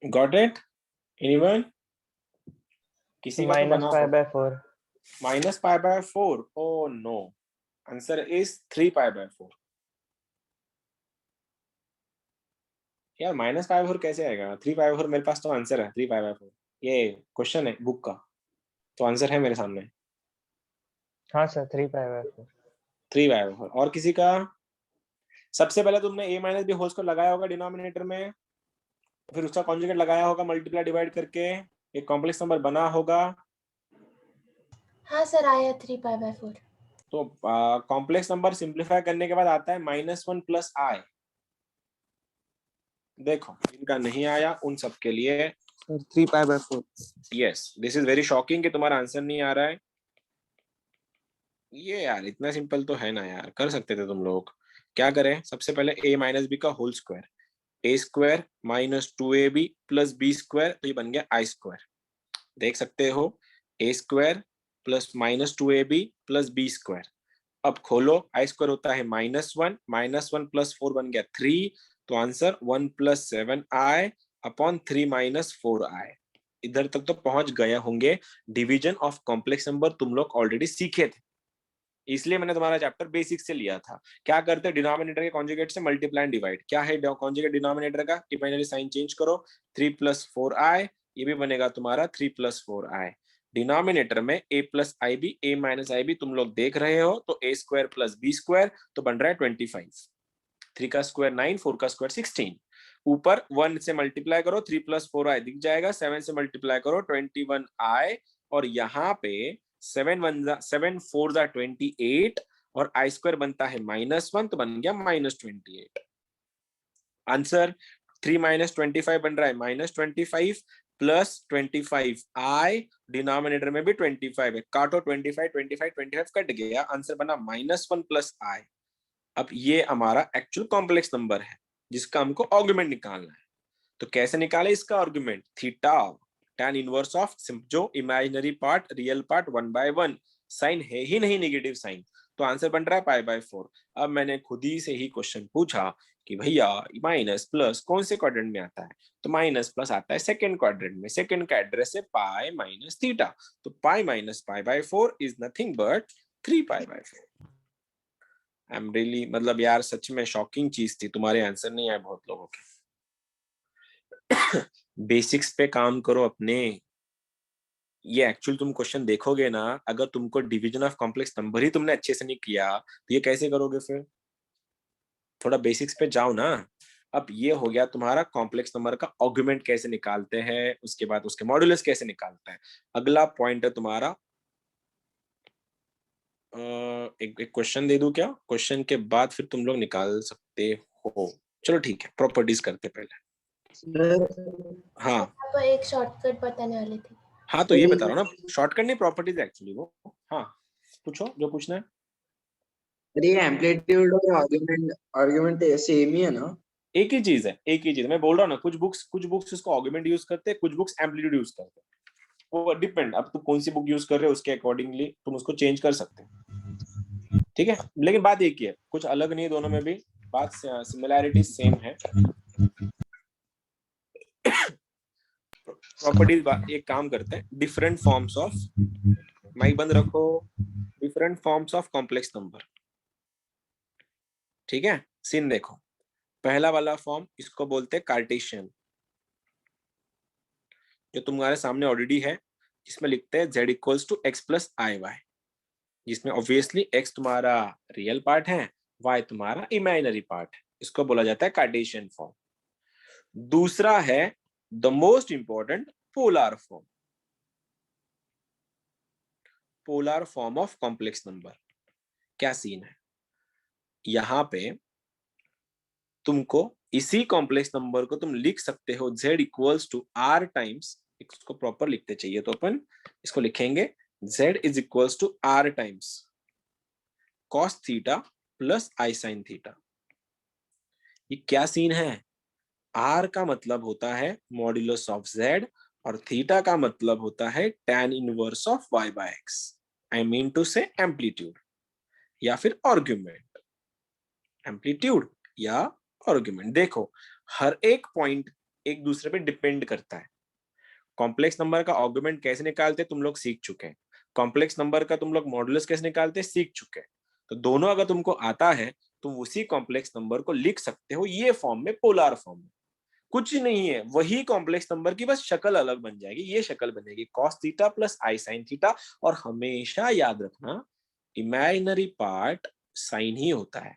गॉट इट एनीवन, किसी का तो बना -π/4 -π/4, ओ नो, आंसर इज 3π/4। यार -π/4 कैसे आएगा, 3π/4 मेरे पास तो आंसर है 3π/4, ये क्वेश्चन है बुक का, तो आंसर है मेरे सामने हाँ सर 3π/4 3/4। और किसी का, सबसे पहले तुमने a - b होल स्क्वायर लगाया होगा डिनोमिनेटर में, फिर उसका कॉन्जुगेट लगाया होगा मल्टीप्लाई डिवाइड करके, एक कॉम्प्लेक्स नंबर बना होगा। हाँ सर आया 3π/4। तो कॉम्प्लेक्स नंबर सिंप्लीफाई करने के बाद आता है -1 + i। देखो इनका नहीं आया, उन सब के लिए 3π/4। Yes, this is very shocking कि तुम्हारा आंसर नहीं आ रहा है। ये यार इतना सिंपल तो है ना यार, कर सकते थे तुम लोग। क्या करें, सबसे पहले a - b का whole square, a² - 2ab + b², तो ये बन गया i²। देख सकते हो a² + -2ab + b²। अब खोलो, i² होता है -1, -1 + 4 बन गया 3, तो आंसर 1 + 7i अपॉन 3 - 4i। इधर तक तो पहुंच गए होंगे। डिवीजन ऑफ कॉम्प्लेक्स नंबर तुम लोग ऑलरेडी सीखे थे, इसलिए मैंने तुम्हारा चैप्टर बेसिक से लिया था। क्या करते हैं, डिनोमिनेटर के कॉन्जुगेट से मल्टीप्लाई एंड डिवाइड। क्या है कॉन्जुगेट डिनोमिनेटर का, इमेजिनरी साइन चेंज करो, 3 + 4i, ये भी बनेगा तुम्हारा 3 + 4i। डिनोमिनेटर में a + ib, a - ib तुम लोग देख रहे हो, तो a² + b², तो बन रहा है 25। 3 का स्क्वायर 9, 4 का स्क्वायर 16। ऊपर 1 से मल्टीप्लाई करो 3 + 4i दिख जाएगा, 7 से मल्टीप्लाई करो 21i, और यहाँ पे 7 4 28 और i² बनता है -1, तो बन गया -28। आंसर 3 - 25 बन रहा है -25 + 25i, डिनोमिनेटर में भी 25 है, काटो 25 25 25 कट गया, आंसर बना -1 + i। अब ये हमारा एक्चुअल कॉम्प्लेक्स नंबर है जिसका हमको आर्गुमेंट निकालना है। तो कैसे निकाले इसका argument? Theta tan inverse of जो imaginary part real part 1/1, sign है ही नहीं नेगेटिव साइन, तो आंसर बन रहा है π/4। अब मैंने खुद ही से ही क्वेश्चन पूछा कि भैया माइनस प्लस कौन से क्वाड्रेंट में आता है, तो माइनस प्लस आता है सेकंड क्वाड्रेंट में, सेकंड का एड्रेस है पाई माइनस थीटा, तो pi minus π/4 is nothing but 3π/4। I am really, मतलब यार सच में शॉकिंग चीज थी, तुम्हारे आंसर नहीं आए बहुत लोगों के। बेसिक्स पे काम करो अपने। ये एक्चुअल तुम क्वेश्चन देखोगे ना, अगर तुमको डिवीजन ऑफ कॉम्प्लेक्स नंबर ही तुमने अच्छे से नहीं किया तो ये कैसे करोगे फिर? थोड़ा बेसिक्स पे जाओ ना। अब ये हो गया तुम्हारा कॉम्प्लेक्स नंबर का आर्गुमेंट कैसे निकालते हैं, उसके बाद उसके मॉड्यूलस कैसे निकालते हैं। अगला पॉइंट है तुम्हारा, एक क्वेश्चन दे दूं क्या? क्वेश्चन के बाद फिर तुम लोग निकाल सकते हो। चलो ठीक है, प्रॉपर्टीज करते पहले। हाँ तो एक शॉर्टकट बताने वाले थे। हाँ, तो ये बता रहा हूँ ना, शॉर्टकट नहीं प्रॉपर्टीज एक्चुअली वो। हाँ पूछो जो पूछना है। अरे ये एम्पलीट्यूड और आर्गुमेंट आर्गुमेंट सेम ही है ना? एक ही चीज है, एक ही चीज। मैं बोल रहा हूँ ना, कुछ बुक्स इसको आर्गुमेंट यूज करते हैं, कुछ बुक्स एम्पलीट्यूड यूज करते हैं। वो डिपेंड, अब तुम कौन सी बुक यूज कर रहे हो उसके अकॉर्डिंगली तुम उसको चेंज कर सकते हो, ठीक है। लेकिन बात एक ही है, कुछ अलग नहीं है दोनों में भी, बात सिमिलैरिटी सेम है। प्रॉपर्टीज एक काम करते हैं, डिफरेंट फॉर्म्स ऑफ, माइक बंद रखो, different forms of complex number, ठीक है। सीन देखो, पहला वाला फॉर्म इसको बोलते हैं कार्टेशियन, जो तुम्हारे सामने ऑलरेडी है, जिसमें लिखते हैं z = x + iy, जिसमें ऑब्वियसली x तुम्हारा रियल पार्ट है, y तुम्हारा इमेजिनरी पार्ट है, इसको बोला जाता है कार्टेशियन फॉर्म। दूसरा है the most important polar form, polar form of complex number. क्या सीन है, यहां पे तुमको इसी कॉम्प्लेक्स नंबर को तुम लिख सकते हो z = r टाइम्स, इसको प्रॉपर लिखते चाहिए तो अपन इसको लिखेंगे z = r times cos theta plus i sin theta. ये क्या सीन है, r का मतलब होता है मॉड्यूलस ऑफ z और थीटा का मतलब होता है tan inverse of y/x, I mean to say amplitude या फिर आर्गुमेंट, एम्पलीट्यूड या आर्गुमेंट। देखो हर एक पॉइंट एक दूसरे पे डिपेंड करता है। कॉम्प्लेक्स नंबर का आर्गुमेंट कैसे निकालते तुम लोग सीख चुके हैं, कॉम्प्लेक्स नंबर का तुम लोग मॉडुलस कैसे निकालते सीख चुके हैं, तो दोनों अगर तुमको आता है तुम उसी कॉम्प्लेक्स नंबर को लिख सकते हो ये फॉर्म में, पोलर फॉर्म में। कुछ नहीं है, वही कॉम्प्लेक्स नंबर की बस शक्ल अलग बन जाएगी, ये शक्ल बनेगी cos theta plus i sin theta. और हमेशा याद रखना इमेजिनरी पार्ट साइन ही होता है,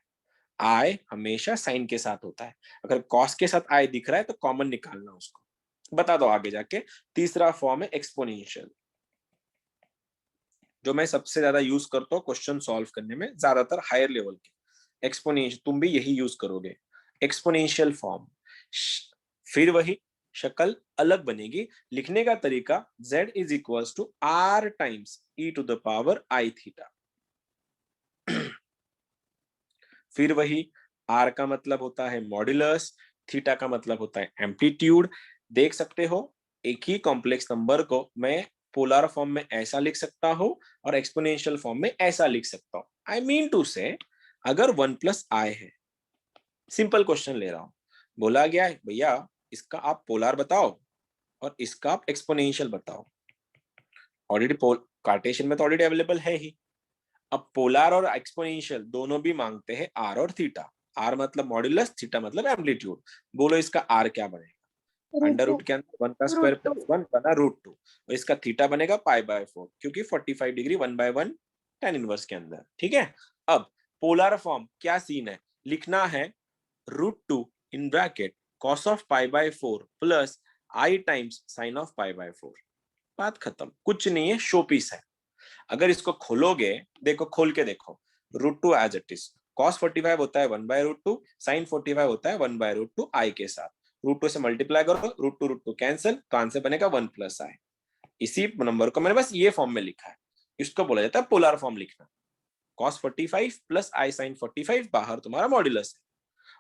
i हमेशा साइन के साथ होता है। अगर cos के साथ i दिख रहा है तो कॉमन निकालना उसको, बता दो आगे जाके। तीसरा फॉर्म है एक्सपोनेंशियल, जो मैं सबसे ज्यादा यूज करता हूँ क्वेश्चन सॉल्व करने में, ज्यादातर हायर लेवल के। एक्सपोनेंशियल तुम भी यही यूज करोगे, एक्सपोनेंशियल फॉर्म। फिर वही शक्ल अलग बनेगी, लिखने का तरीका z = r times e⁻i theta. फिर वही r का मतलब होता है मॉड्यूलस, थीटा का मतलब होता है एम्पलीट्यूड। देख सकते हो एक ही कॉम्प्लेक्स नंबर को मैं पोलर फॉर्म में ऐसा लिख सकता हूं और एक्सपोनेंशियल फॉर्म में ऐसा लिख सकता हूं। आई मीन टू से अगर 1 + i है, सिंपल क्वेश्चन ले रहा हूं, बोला गया है भैया इसका आप पोलर बताओ और इसका आप एक्सपोनेंशियल बताओ। ऑलरेडी कार्टेशियन में तो ऑलरेडी अवेलेबल है ही। अब पोलर और एक्सपोनेंशियल दोनों भी मांगते हैं r और थीटा, r मतलब मॉड्यूलस, थीटा मतलब एम्पलीट्यूड। बोलो इसका r क्या बनेगा, अंडर रूट के अंदर 1 का स्क्वायर + 1 बना √2, और इसका थीटा बनेगा π/4, क्योंकि 45 डिग्री 1/1 tan इनवर्स के अंदर, ठीक है। अब पोलर फॉर्म क्या सीन है, लिखना है √2 in bracket cos of pi by 4 plus I times sin of pi by 4। बात खत्म, कुछ नहीं है, शो पीस है। अगर इसको खोलोगे, देखो खोल के देखो, √2 एज इट इज, cos 45 होता है 1/√2, sin 45 होता है 1/√2 I के साथ, √2 से मल्टीप्लाई करो, √2 कैंसिल, तो आंसर बनेगा 1 + I। इसी नंबर को मैंने बस ये फॉर्म में लिखा है, इसको बोला जाता है पोलर फॉर्म लिखना। cos 45 प्लस I sin 45, बाहर तुम्हारा मॉड्यूलस है,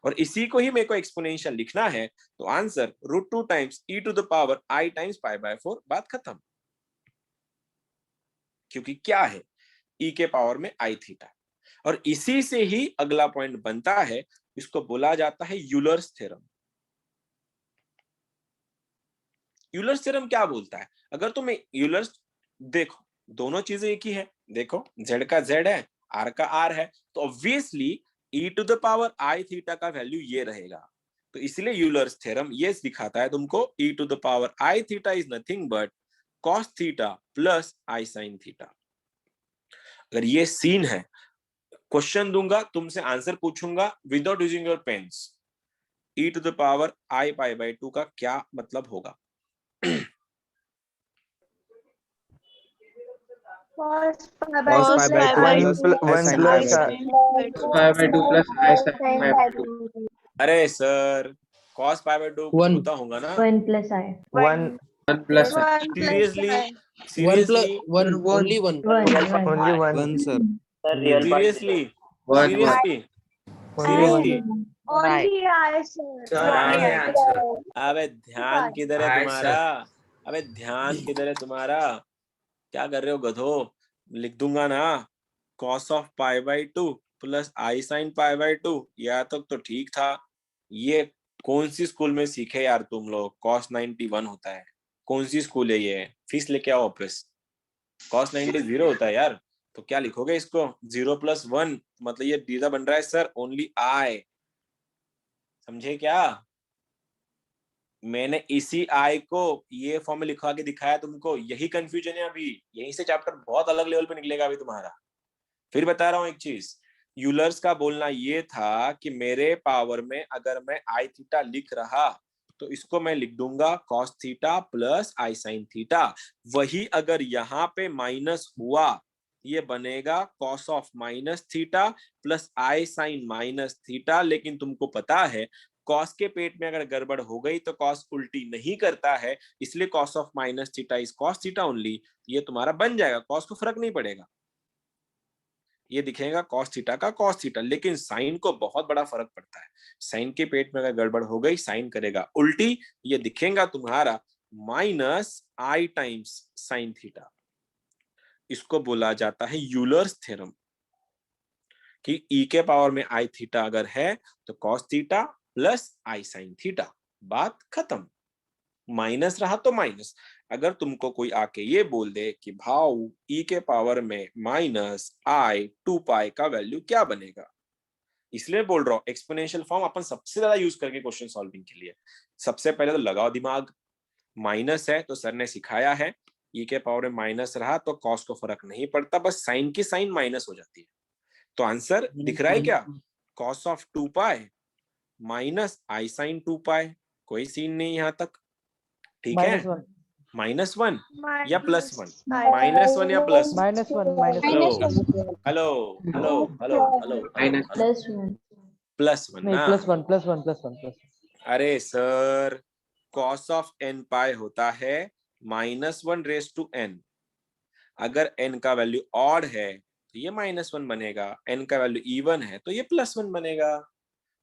और इसी को ही मेरे को एक्सपोनेंशियल लिखना है, तो answer √2 times e⁻ I times π/4। बात खत्म। क्योंकि क्या है, e के पावर में I थीटा, और इसी से ही अगला पॉइंट बनता है, इसको बोला जाता है यूलर्स थ्योरम। यूलर्स थ्योरम क्या बोलता है, अगर तुम्हें यूलर्स, देखो दोनों चीजें एक ही है, देखो z का z है, r का r है, तो ऑब्वियसली e⁻ I थीटा का वैल्यू ये रहेगा। तो इसलिए यूलर्स थ्योरम ये दिखाता है तुमको e⁻ I theta is nothing but cos theta plus I sin theta. अगर ये सीन है, क्वेश्चन दूंगा, तुमसे आंसर पूछूंगा without using your pens, e⁻ I π/2 का क्या मतलब होगा? cos pi by Cos two pi by plus two I plus sin I pi sin by pi two pi by 2 plus I sin sin pi pi by 2। by two। अरे सर, cos π/2 One. होता होगा ना? 1 plus I। 1 1 plus I। 1 plus seriously, I। Seriously, one, only one. 1 only 1 1 sir. Seriously, 1 seriously, only 1 seriously. only I sir। Sir, I only answer। अबे ध्यान किधर है I तुम्हारा? अबे ध्यान किधर है तुम्हारा? क्या कर रहे हो गधो? लिख दूंगा ना, cos of pi/2 plus I sin pi/2। यहाँ तक तो ठीक था। ये कौन सी स्कूल में सीखे यार तुम लोग? cos 91 होता है, कौन सी स्कूल है ये? फीस लेके आओ वापस। cos 90 0 होता है यार, तो क्या लिखोगे इसको? 0 + 1, मतलब ये दीदा बन रहा है सर ओनली I। समझे क्या? मैंने इसी I को ये फॉर्म में लिखवा के दिखाया तुमको, यही कंफ्यूजन है अभी, यहीं से चैप्टर बहुत अलग लेवल पे निकलेगा अभी तुम्हारा। फिर बता रहा हूं एक चीज, यूलर्स का बोलना ये था कि मेरे पावर में अगर मैं I थीटा लिख रहा, तो इसको मैं लिख दूंगा cos theta plus I sin theta. वही अगर यहाँ पे माइनस हुआ, ये बनेगा cos of minus theta plus I sin minus theta. लेकिन तुमको पता है cos के पेट में अगर गड़बड़ हो गई तो cos उल्टी नहीं करता है, इसलिए cos of minus theta is cos theta only. ये तुम्हारा बन जाएगा, cos को फर्क नहीं पड़ेगा, ये दिखेगा cos थीटा का cos थीटा। लेकिन साइन को बहुत बड़ा फर्क पड़ता है, साइन के पेट में अगर गड़बड़ हो गई, साइन करेगा उल्टी, ये दिखेगा तुम्हारा minus I times sine theta. इसको बोला जाता है यूलर्स थ्योरम, कि e के पावर में I थीटा अगर है तो cos theta plus I sin theta. बात खत्म, माइनस रहा तो माइनस। अगर तुमको कोई आके ये बोल दे कि भाव e के पावर में माइनस I 2π का वैल्यू क्या बनेगा, इसलिए बोल रहा हूं एक्सपोनेंशियल फॉर्म अपन सबसे ज्यादा यूज करके क्वेश्चन सॉल्विंग के लिए। सबसे पहले तो लगाओ दिमाग, माइनस है तो सर ने सिखाया है, e के पावर में माइनस रहा तो cos को फर्क नहीं पड़ता, बस साइन की साइन माइनस हो जाती है। तो आंसर दिख रहा है क्या? cos of 2π minus I sin 2π। कोई सीन नहीं यहाँ तक, ठीक है? -1 या +1, -1 या +1, hello hello hello hello plus 1 +1 ना? +1 अरे सर, cos ऑफ nπ होता है -1/n। अगर n का वैल्यू ऑड है तो ये -1 बनेगा, n का वैल्यू इवन है तो ये +1 बनेगा,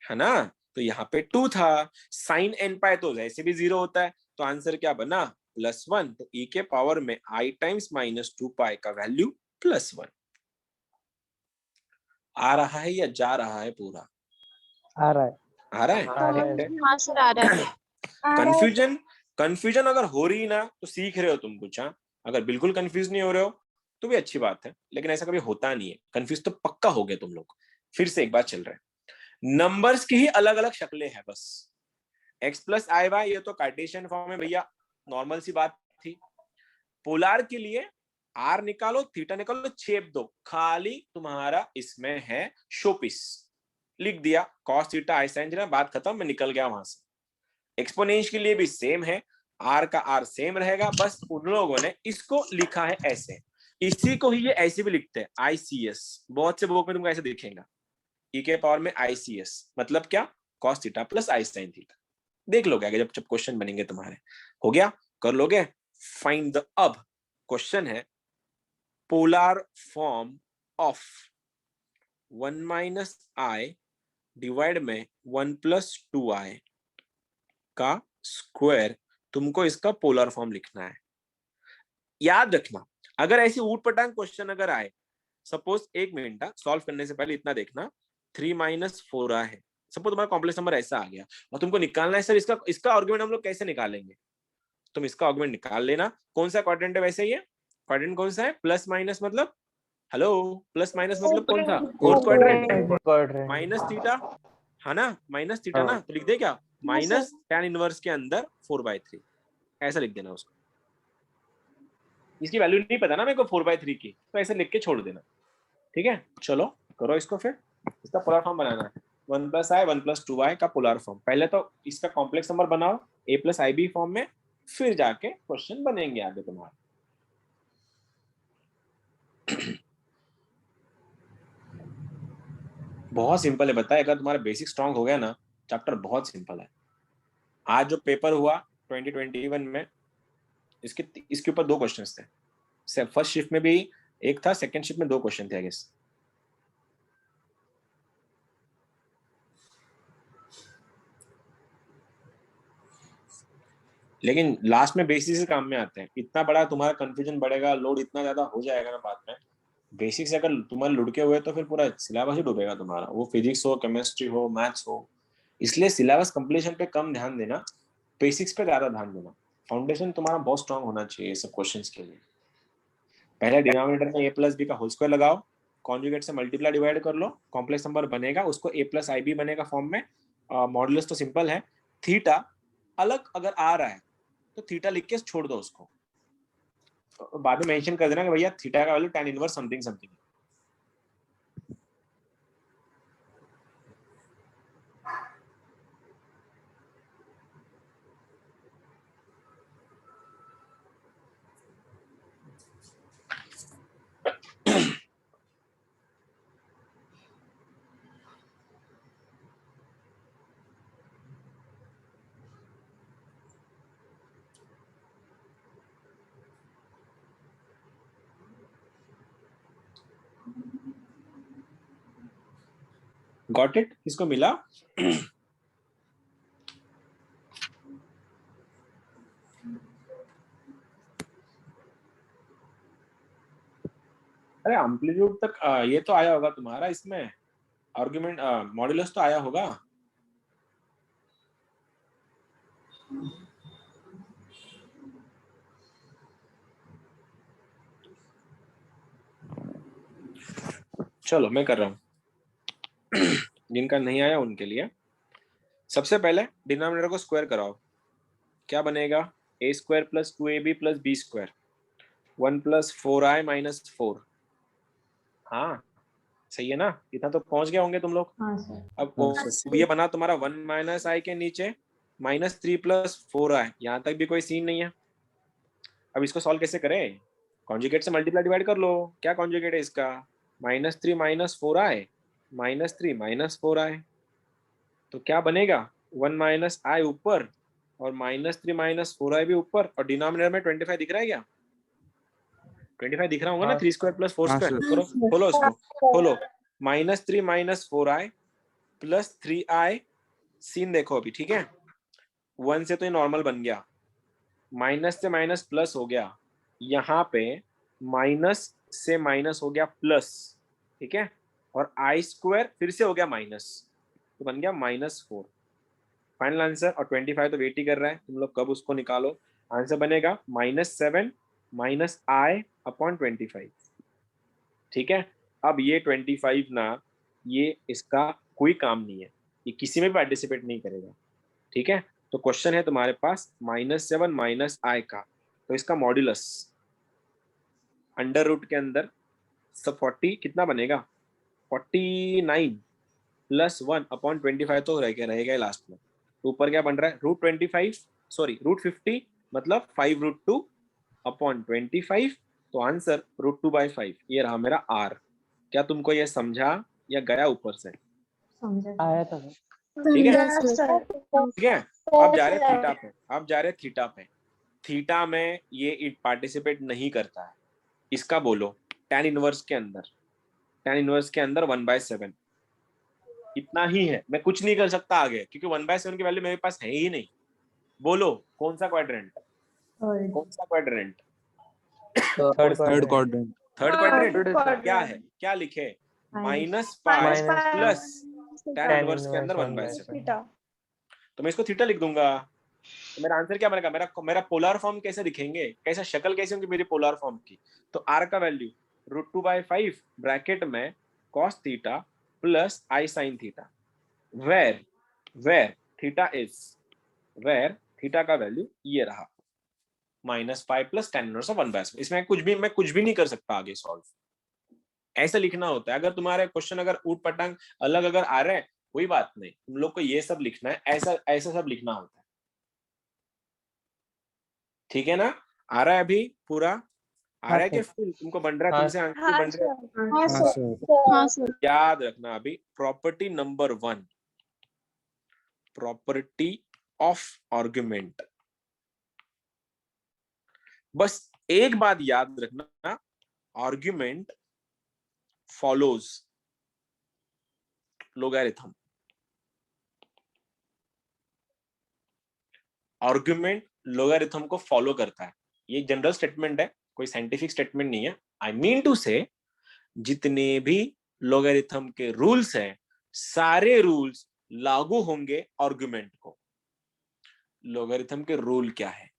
है ना? तो यहाँ पे 2 था, साइन nπ तो वैसे भी 0 होता है, तो आंसर क्या बना? +1। तो e के पावर में I टाइम्स -2π का वैल्यू +1। आ रहा है या जा रहा है पूरा? आ रहा है आ रहा है? आ रहा है हाँ सर आ रहा है। कंफ्यूजन अगर हो रही ना तो सीख रहे हो तुम कुछ। हाँ, अगर बिल्कुल कंफ्यूज नहीं हो रहे हो तो भी अच्छी बात है, लेकिन ऐसा कभी होता नहीं है, कंफ्यूज तो पक्का हो गए तुम लोग। फिर से एक बात चल रहा है, नंबर्स की ही अलग अलग शक्लें हैं बस। x + i/y ये तो कार्टेशियन फॉर्म में भैया, नॉर्मल सी बात थी। पोलर के लिए r निकालो, थीटा निकालो, छेप दो, खाली तुम्हारा इसमें है शोपीस। लिख दिया cos theta I sin theta, बात खत्म, मैं निकल गया वहां से। एक्सपोनेंशियल के लिए भी सेम है, आर का आर सेम रहेगा, बस उन लोगों ने इसको लिखा है ऐसे। इसी को ही ये ऐसे भी लिखते हैं, आईसीएस। बहुत से बुक में तुमको ऐसे दिखेगा, ई के पावर में आईसीएस, मतलब क्या, कॉस थीटा प्लस आई साइन थीटा। देख लोगे आगे जब जब क्वेश्चन बनेंगे तुम्हारे। हो गया, कर लोगे। फाइंड द, अब क्वेश्चन है polar form of 1 minus I divide में 1 प्लस 2i का स्क्वायर। तुमको इसका पोलर फॉर्म लिखना है। याद रखना, अगर ऐसी ऊट पटांग क्वेश्चन अगर आए, सपोज 1 मिनट सॉल्व करने से पहले इतना देखना, 3 माइनस 4i है, सपोज तुम्हारा कॉम्प्लेक्स नंबर ऐसा आ गया और तुमको निकालना है सर इसका आर्गुमेंट हम लोग कैसे निकालेंगे। तुम इसका आर्गुमेंट निकाल लेना। कौन सा क्वाड्रेंट है, वैसे ही है क्वाड्रेंट कौन सा है, प्लस माइनस मतलब, हेलो, प्लस माइनस मतलब कौन सा, फोर्थ क्वाड्रेंट, माइनस थीटा है ना, माइनस थीटा ना, तो लिख दे क्या, माइनस tan इनवर्स के अंदर 4/3, ऐसा लिख देना उसको। इसकी वैल्यू नहीं पता ना मेरे को 4/3 की, तो ऐसे लिख के छोड़ देना। ठीक है, चलो करो इसको। फिर इसका पोलर फॉर्म बनाना है, 1 प्लस आई 1 प्लस 2i का पोलर फॉर्म। पहले तो इसका कॉम्प्लेक्स नंबर बनाओ a plus i b form में, फिर जाके क्वेश्चन बनेंगे आगे तुम्हारे। बहुत सिंपल है, बताया, अगर तुम्हारा बेसिक स्ट्रांग हो गया ना, चैप्टर बहुत सिंपल है। आज जो पेपर हुआ 2021 में, इसके ऊपर 2 क्वेश्चंस थे। फर्स्ट शिफ्ट में भी एक था, सेकंड शिफ्ट में 2 क्वेश्चन थे आई गेस। लेकिन लास्ट में बेसिक से काम में आते हैं। इतना बड़ा तुम्हारा कंफ्यूजन बढ़ेगा, लोड इतना ज्यादा हो जाएगा ना बाद में, बेसिक से अगर तुम्हारे लुढ़के हुए तो फिर पूरा सिलेबस ही डूबेगा तुम्हारा, वो फिजिक्स हो, केमिस्ट्री हो, मैथ्स हो। इसलिए सिलेबस कंप्लीशन पे कम ध्यान देना, बेसिक्स पे ज्यादा ध्यान देना। फाउंडेशन तुम्हारा बहुत स्ट्रांग होना चाहिए सब क्वेश्चंस के लिए। पहले डिनोमिनेटर में a प्लस बी का होल स्क्वायर लगाओ, कॉन्जुगेट से मल्टीप्लाई डिवाइड कर लो, कॉम्प्लेक्स नंबर बनेगा, उसको a प्लस आई बी बनेगा फॉर्म में। मॉडुलस तो सिंपल है, थीटा अलग अगर आ रहा है तो थीटा लिख के छोड़ दो उसको, बाद में मेंशन कर देना कि भैया थीटा का value tan inverse something something. Got it, किसको मिला? अरे एम्पलीट्यूड तक ये तो आया होगा तुम्हारा, इसमें आर्गुमेंट मॉड्यूलस तो आया होगा। चलो मैं कर रहा हूँ। जिनका नहीं आया उनके लिए सबसे पहले डिनोमिनेटर को स्क्वायर कराओ। क्या बनेगा, a square plus 2ab plus b square, 1 plus 4i minus 4। हाँ सही है ना, इतना तो पहुंच गए होंगे तुम लोग। हाँ सर। अब वो ये बना तुम्हारा 1 माइनस आई के नीचे माइनस 3 प्लस 4i, यहाँ तक भी कोई सीन नहीं है। अब इसको सॉल्व कैसे करें, कॉन्जुगेट से मल्टीप्लाई डिवाइड कर लो। क्या कॉन्जुगेट है इसका, -3 minus 4i minus 3 minus 4i, तो क्या बनेगा, 1 माइनस आई ऊपर और -3 माइनस 4i भी ऊपर, और डिनोमिनेटर में 25 दिख रहा है क्या, 25 दिख रहा होगा ना, 3 स्क्वायर प्लस 4 स्क्वायर। करो, खोलो इसको, खोलो, -3 minus 4i plus 3i, scene देखो अभी, ठीक है। 1 से तो ये नॉर्मल बन गया, माइनस से माइनस प्लस हो गया, यहाँ पे माइनस से माइनस हो गया प्लस, ठीक है, और आई स्क्वायर फिर से हो गया माइनस, तो बन गया -4। फाइनल आंसर, और 25 तो वेट ही कर रहा है, तुम लोग कब उसको निकालो। आंसर बनेगा -7 माइनस आई अपॉन 25। ठीक है, अब ये 25 ना, ये इसका कोई काम नहीं है, ये किसी में भी पार्टिसिपेट नहीं करेगा। ठीक है, तो क्वेश्चन है तुम्हारे पास -7 माइनस आई का, तो इसका मॉड्यूलस अंडर रूट के अंदर सब 40 कितना बनेगा, 49 प्लस 1 अपॉन 25 तो रहेगा लास्ट में, ऊपर क्या बन रहा है, √50 मतलब 5√2 अपॉन 25, तो आंसर √2/5, ये रहा मेरा r। क्या तुमको ये समझा या गया ऊपर से? आया था सर। ठीक है, सर ठीक है। अब जा रहे थीटा पे। थीटा में ये पार्टिसिपेट नहीं करता है, इसका बोलो tan इनवर्स के अंदर 1/7 इतना ही है, मैं कुछ नहीं कर सकता आगे, क्योंकि 1/7 की वैल्यू मेरे पास है ही नहीं। बोलो कौन सा quadrant? Third quadrant. Third quadrant क्या है, क्या लिखे? -पाई प्लस tan इनवर्स के अंदर 1/7। तो मैं इसको थीटा लिख दूंगा, तो मेरा आंसर क्या बनेगा? मेरा पोलर फॉर्म कैसे दिखेंगे, कैसा शक्ल कैसी होगी मेरी पोलर फॉर्म की? तो r का वैल्यू √2/5 ब्रैकेट में cos theta plus i sin theta, where theta का वैल्यू ये रहा -5 प्लस tan इनवर्स ऑफ 1/7। इसमें मैं कुछ भी नहीं कर सकता आगे सॉल्व, ऐसे लिखना होता है। अगर तुम्हारे क्वेश्चन अगर ऊट पटांग अलग अगर आ रहे हैं, कोई बात नहीं, तुम लोग को ये सब लिखना है, ऐसा सब लिखना होता है। ठीक है ना? आ रहा है अभी पूरा? आ रहा है कि फुल तुमको बन रहा है, तुमसे आंसर बन रहा है? हाँ सर। याद रखना अभी property number 1, property of argument. बस एक बात याद रखना, argument follows logarithm. Argument logarithm को फॉलो करता है, ये जनरल स्टेटमेंट है, कोई साइंटिफिक स्टेटमेंट नहीं है। आई मीन टू से जितने भी लोगैरिथम के रूल्स हैं, सारे रूल्स लागू होंगे आर्गुमेंट को। लोगैरिथम के रूल क्या है?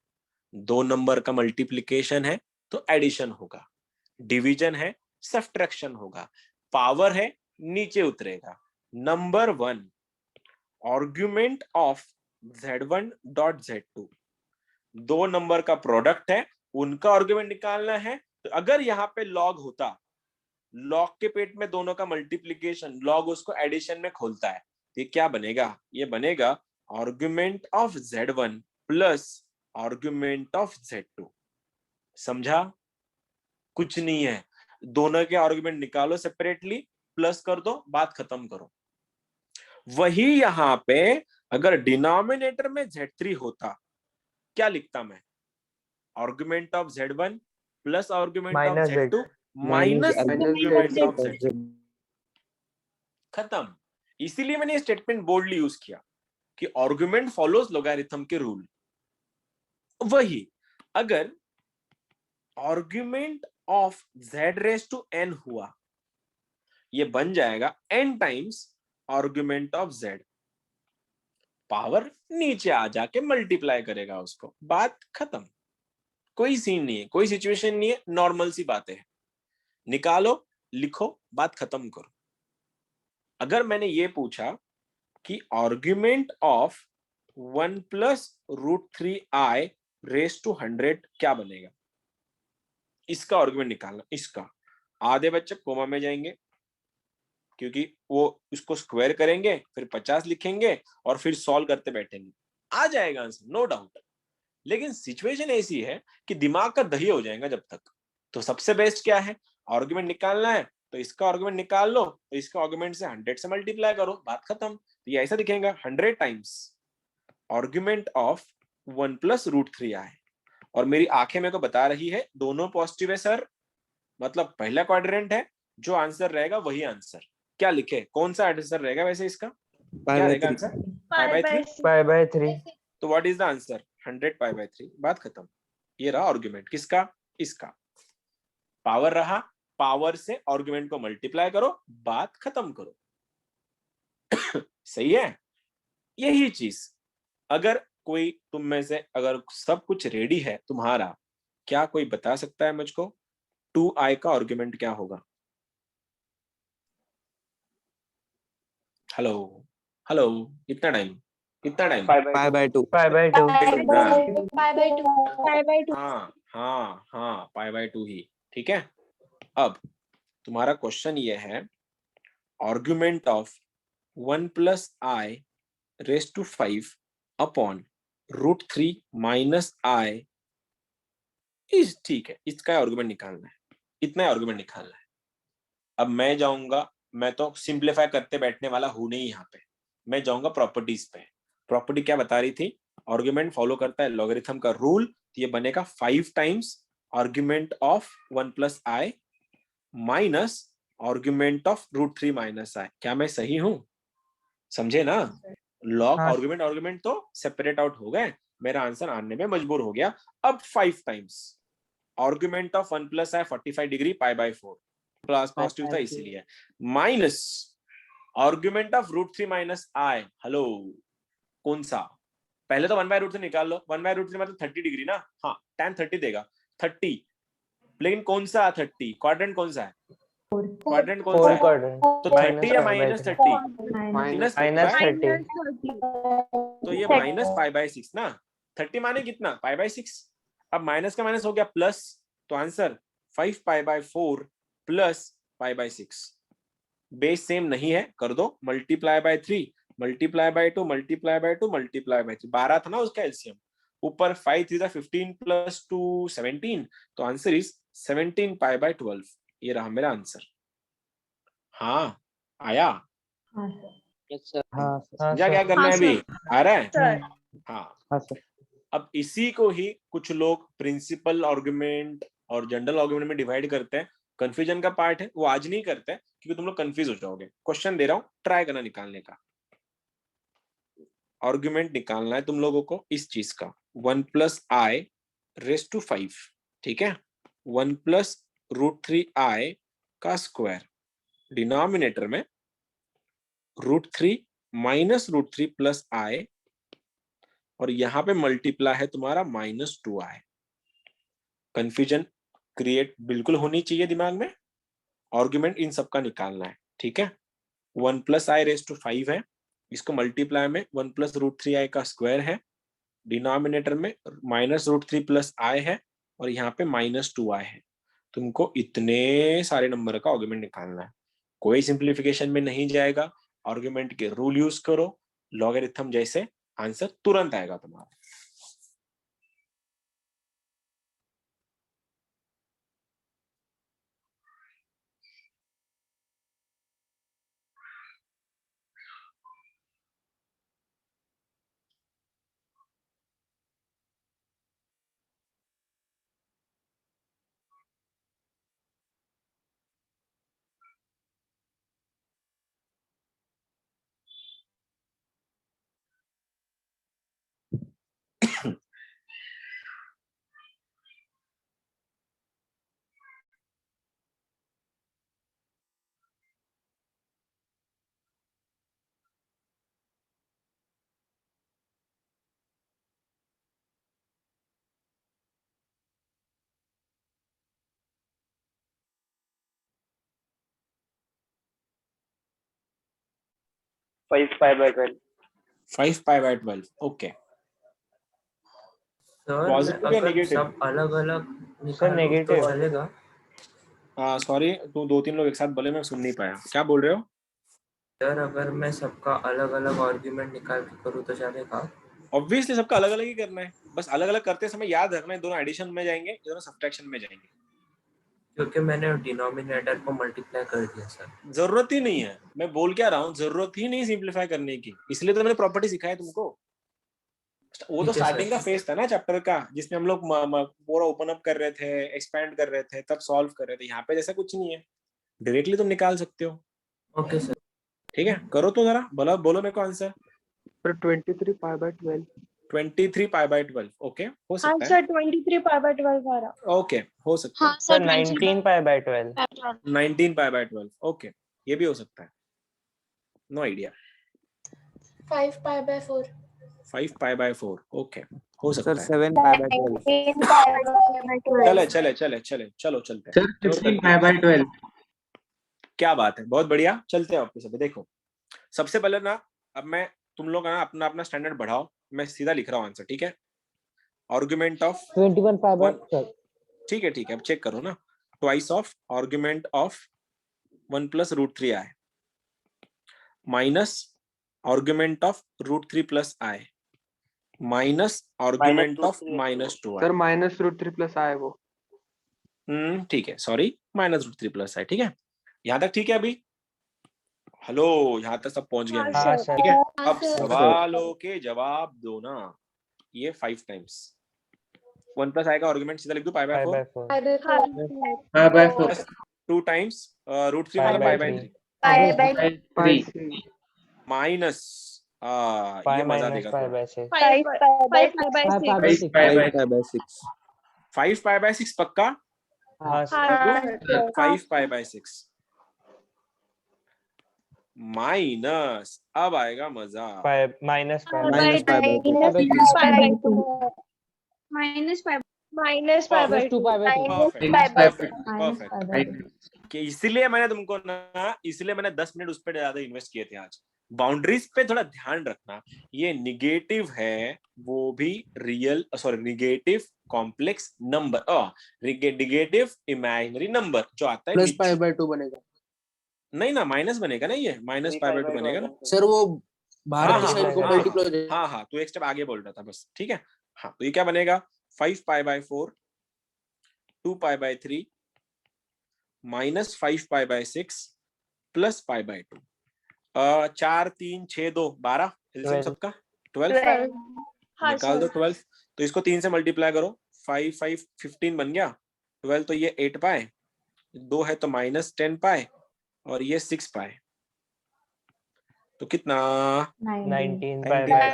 2 नंबर का मल्टीप्लिकेशन है तो एडिशन होगा, डिवीजन है सब्ट्रैक्शन होगा, पावर है नीचे उतरेगा। Number 1, argument of z1 dot z2, 2 number का प्रोडक्ट है, उनका आर्गुमेंट निकालना है। तो अगर यहाँ पे लॉग होता, लॉग के पेट में दोनों का मल्टीप्लिकेशन, लॉग उसको एडिशन में खोलता है, तो ये क्या बनेगा? ये बनेगा argument of z1 plus argument of z2। समझा? कुछ नहीं है, दोनों के आर्गुमेंट निकालो सेपरेटली, प्लस कर दो, बात खत्म करो। वही यहां पे अगर डिनोमिनेटर में z3 होता, क्या लिखता मैं? Argument of z1 plus argument of z2 minus argument of z2। खत्म। इसीलिए मैंने स्टेटमेंट बोल्डली यूज किया कि आर्गुमेंट फॉलोज लोगैरिथम के रूल। वही अगर argument of z raise to n हुआ, ये बन जाएगा n times argument of z, power नीचे आ जाके मल्टीप्लाई करेगा उसको, बात खत्म। कोई सीन नहीं है, कोई सिचुएशन नहीं है, नॉर्मल सी बातें हैं। निकालो, लिखो, बात खत्म करो। अगर मैंने ये पूछा कि argument of 1 plus √3i raise to 100 क्या बनेगा, इसका आर्गुमेंट निकालना। इसका आधे बच्चे कोमा में जाएंगे, क्योंकि वो उसको स्क्वायर करेंगे, फिर 50 लिखेंगे और फिर सॉल्व करते बैठेंगे, आ जाएगा आंसर, नो डाउट। लेकिन सिचुएशन ऐसी है कि दिमाग का दही हो जाएगा जब तक। तो सबसे बेस्ट क्या है? आर्गुमेंट निकालना है तो इसका आर्गुमेंट निकाल लो, तो इसका आर्गुमेंट से 100 से मल्टीप्लाई करो, बात खत्म। तो ये ऐसा दिखेगा 100 times argument of 1 plus √3i। और मेरी आंखें मेरे को बता रही है दोनों पॉजिटिव है सर, मतलब पहला क्वाड्रेंट है, जो आंसर रहेगा वही आंसर। क्या लिखे, कौन सा आंसर रहेगा वैसे इसका? क्या रहेगा आंसर? π/3। तो व्हाट इज द आंसर? 100 π/3, बात खत्म। ये रहा आर्गुमेंट किसका? इसका। पावर रहा, पावर से आर्गुमेंट को मल्टीप्लाई करो, बात खत्म करो। सही है? यही चीज अगर कोई तुम में से अगर सब कुछ रेडी है तुम्हारा, क्या कोई बता सकता है मुझको 2i का आर्गुमेंट क्या होगा? हेलो हेलो, कितना टाइम? π/2। हाँ हाँ हाँ, π/2 ही। ठीक है, अब तुम्हारा क्वेश्चन ये है, argument of 1 plus i raise to 5 upon √3 minus i is, ठीक है, इसका आर्गुमेंट निकालना है, इतना आर्गुमेंट निकालना है। अब मैं जाऊंगा, मैं तो सिंप्लीफाई करते बैठने वाला हूं नहीं यहाँ पे, मैं जाऊंगा प्रॉपर्टीज पे। प्रॉपर्टी क्या बता रही थी? आर्गुमेंट फॉलो करता है लॉगरिथम का रूल, तो ये बनेगा 5 times argument of 1 plus I minus argument of √3 minus I. क्या मैं सही हूं? समझे ना? लॉग आर्गुमेंट आर्गुमेंट तो सेपरेट आउट हो गए, मेरा आंसर आने में मजबूर हो गया। अब 5 times argument of 1 plus i 45 degree π/4 plus positive था इसीलिए, minus argument of √3 minus i. Hello, कौन सा? पहले तो 1/√3 निकाल लो, 1/√3 मतलब 30 डिग्री ना, हाँ tan 30 देगा 30, लेकिन कौन सा 30? क्वाड्रेंट कौन सा है? क्वाड्रेंट कौन सा है? तो 30 या -30? माइनस -30, 30। तो ये -π/6 ना। 30 माने कितना? π/6। अब माइनस का माइनस हो गया प्लस, तो आंसर 5π/4 प्लस π/6। बेस सेम नहीं है, कर दो multiply by 3 multiply by 2 multiply by 2 multiply by 3, 12 था ना उसका एलसीएम, ऊपर 5 3 15 प्लस 2 17, तो आंसर इज 17π/12। ये रहा मेरा आंसर। हाँ आया? समझा क्या करना है अभी? आ रहा है? हाँ सर। अब इसी को ही कुछ लोग प्रिंसिपल आर्गुमेंट और जनरल आर्गुमेंट में डिवाइड करते हैं। कंफ्यूजन का पार्ट है वो आज नहीं करते हैं, क्योंकि तुम लोग कंफ्यूज हो जाओगे। क्वेश्चन दे रहा हूं, ट्राई करना निकालने का। आर्गुमेंट निकालना है तुम लोगों को इस चीज का, 1 प्लस आई रेस टू 5, ठीक है, 1 प्लस √3 आई का स्क्वायर, डिनोमिनेटर में √3 माइनस √3 प्लस आई, और यहां पे मल्टीप्लाई है तुम्हारा -2i। कंफ्यूजन क्रिएट बिल्कुल होनी चाहिए दिमाग में। आर्गुमेंट इन सबका निकालना है, ठीक है। 1 प्लस आई रेस टू 5 है, इसको मल्टीप्लाई में 1 प्लस √3 आई का स्क्वायर है, डिनोमिनेटर में -√3 प्लस आई है, और यहाँ पे -2i है। तुमको इतने सारे नंबर का आर्गुमेंट निकालना है, कोई सिंप्लीफिकेशन में नहीं जाएगा। आर्गुमेंट के रूल यूज करो, लॉगरिथम जैसे, आंसर तुरंत आएगा तुम्हारा। Five π/12, okay. पॉजिटिव या नेगेटिव? सब अलग अलग सर नेगेटिव तो चलेगा। सॉरी, तू 2-3 लोग एक साथ बोले, मैं सुन नहीं पाया, क्या बोल रहे हो? सर अगर मैं सबका अलग अलग आर्ग्यूमेंट निकाल के करूँ तो चलेगा? ऑब्वियसली सबका अलग अलग ही करना है, बस अलग अलग करते समय याद रखना है, दोनों एडिशन में जाएंगे, दोनों सब्ट्रैक्शन में जाएंगे। क्योंकि मैंने डिनोमिनेटर को मल्टीप्लाई कर दिया सर। जरूरत ही नहीं है, मैं बोल क्या रहा हूँ, जरूरत ही नहीं सिंप्लीफाई करने की, इसलिए तो मैंने प्रॉपर्टी सिखाया तुमको। वो तो स्टार्टिंग का फेज था ना चैप्टर का, जिसमें हम लोग पूरा ओपन अप कर रहे थे, एक्सपैंड कर रहे थे, तब सॉल्व कर रहे थे। यहाँ पे जैसा कुछ नहीं है, डायरेक्टली तुम निकाल सकते हो। ओके सर, ठीक है, करो तो जरा, बोलो मेरे को आंसर। सर 23π/12। 23π/12, ओके, हो सकता है। आंसर 23π/12 आ रहा। ओके, हो सकता है। सर 19π/12। 19π/12, ओके, ये भी हो सकता है, नो आइडिया। 5π/4। 5π/4, ओके, हो सकता है। 7π/12। चलो चलते हैं। सर 15π/12। क्या बात है, बहुत बढ़िया, चलते हैं वापस। अभी देखो, सबसे पहले ना, अब मैं, तुम लोग ना अपना अपना स्टैंडर्ड बढ़ाओ, मैं सीधा लिख रहा हूँ आंसर, ठीक है। Argument of 21π/12। ठीक है, अब चेक करो ना, twice of argument of 1 plus √3i minus argument of √3 plus i minus argument of -2i। Sir -√3 + I वो। ठीक है, सॉरी, -√3 + i। ठीक है, यहाँ तक ठीक है अभी? हेलो, यहाँ तक सब पहुंच गए हाँ, होंगे। हाँ सर। सर। ठीक है, हाँ, अब सर। सवालों के जवाब दो ना। ये 5 टाइम्स 1 + i का आर्गुमेंट सीधा लिख दो pi by 4 π/4 pi by 4 plus 2 times √3 Pi मतलब by pi by 3 3 by 3 minus pi ये मजा minus देगा pi थोड़ा। by 6 5 by 6 5 pi by 6 5 pi by 6 पक्का? हाँ सर। हाँ, 5 पाई बाय 6 माइनस, अब आएगा मजा। Minus pi by by minus pi by 2 perfect. कि इसीलिए मैंने तुमको ना, इसलिए मैंने 10 मिनट उस पर ज्यादा इन्वेस्ट किए थे आज। बाउंड्रीज पे थोड़ा ध्यान रखना। ये निगेटिव है, वो भी real, sorry, negative complex number, negative imaginary number जो आता है + π/2 बनेगा नहीं ना, माइनस बनेगा ना, ये माइनस π/2 बनेगा ना। सर। वो बाहर हाँ की हाँ साइड को हाँ मल्टीप्लाई हो जाएगा। हाँ हाँ, तो एक स्टेप आगे बोल रहा था बस। ठीक है, हाँ, तो ये क्या बनेगा? 5 pi by 4 2 pi by 3 minus 5 pi by 6 plus pi by 2। 4 3 6 2 12 LCM 12 सबका 12 निकाल दो 12। तो इसको 3 से मल्टीप्लाई करो, 5 5 15 बन गया। 12 तो ये 8 पाए, 2 है तो -10 पाए, और ये 6 पाए, तो कितना? 19 pi 19 by 12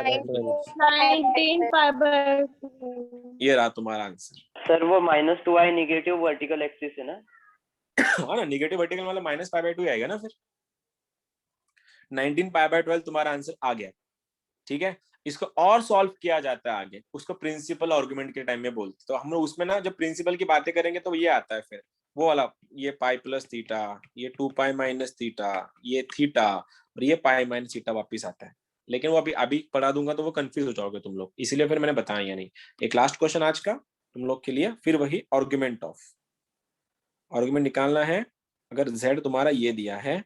19 pi by ये रहा तुम्हारा आंसर। सर वो -2i नेगेटिव वर्टिकल एक्सिस है ना? हाँ ना, निगेटिव वर्टिकल मतलब माइनस पाई बाय 2 आएगा ना फिर। 19 पाई बाय 12 तुम्हारा आंसर आ गया। ठीक है, इसको और सॉल्व किया जाता है आगे, उसको प्रिंसिपल आर्गुमेंट के टाइम में बोलते। तो हम लोग उसमें ना जब प्रिंसिपल की बातें करेंगे तो ये आता है फिर वो वाला, ये पाई प्लस थीटा, ये 2 पाई माइनस थीटा, ये थीटा, और ये पाई माइनस थीटा वापिस आता है। लेकिन वो अभी अभी पढ़ा दूंगा तो वो कंफ्यूज हो जाओगे तुम लोग, इसीलिए फिर मैंने बताया नहीं। एक लास्ट क्वेश्चन आज का तुम लोग के लिए, फिर वही आर्गुमेंट ऑफ, आर्गुमेंट निकालना है। अगर z तुम्हारा ये दिया है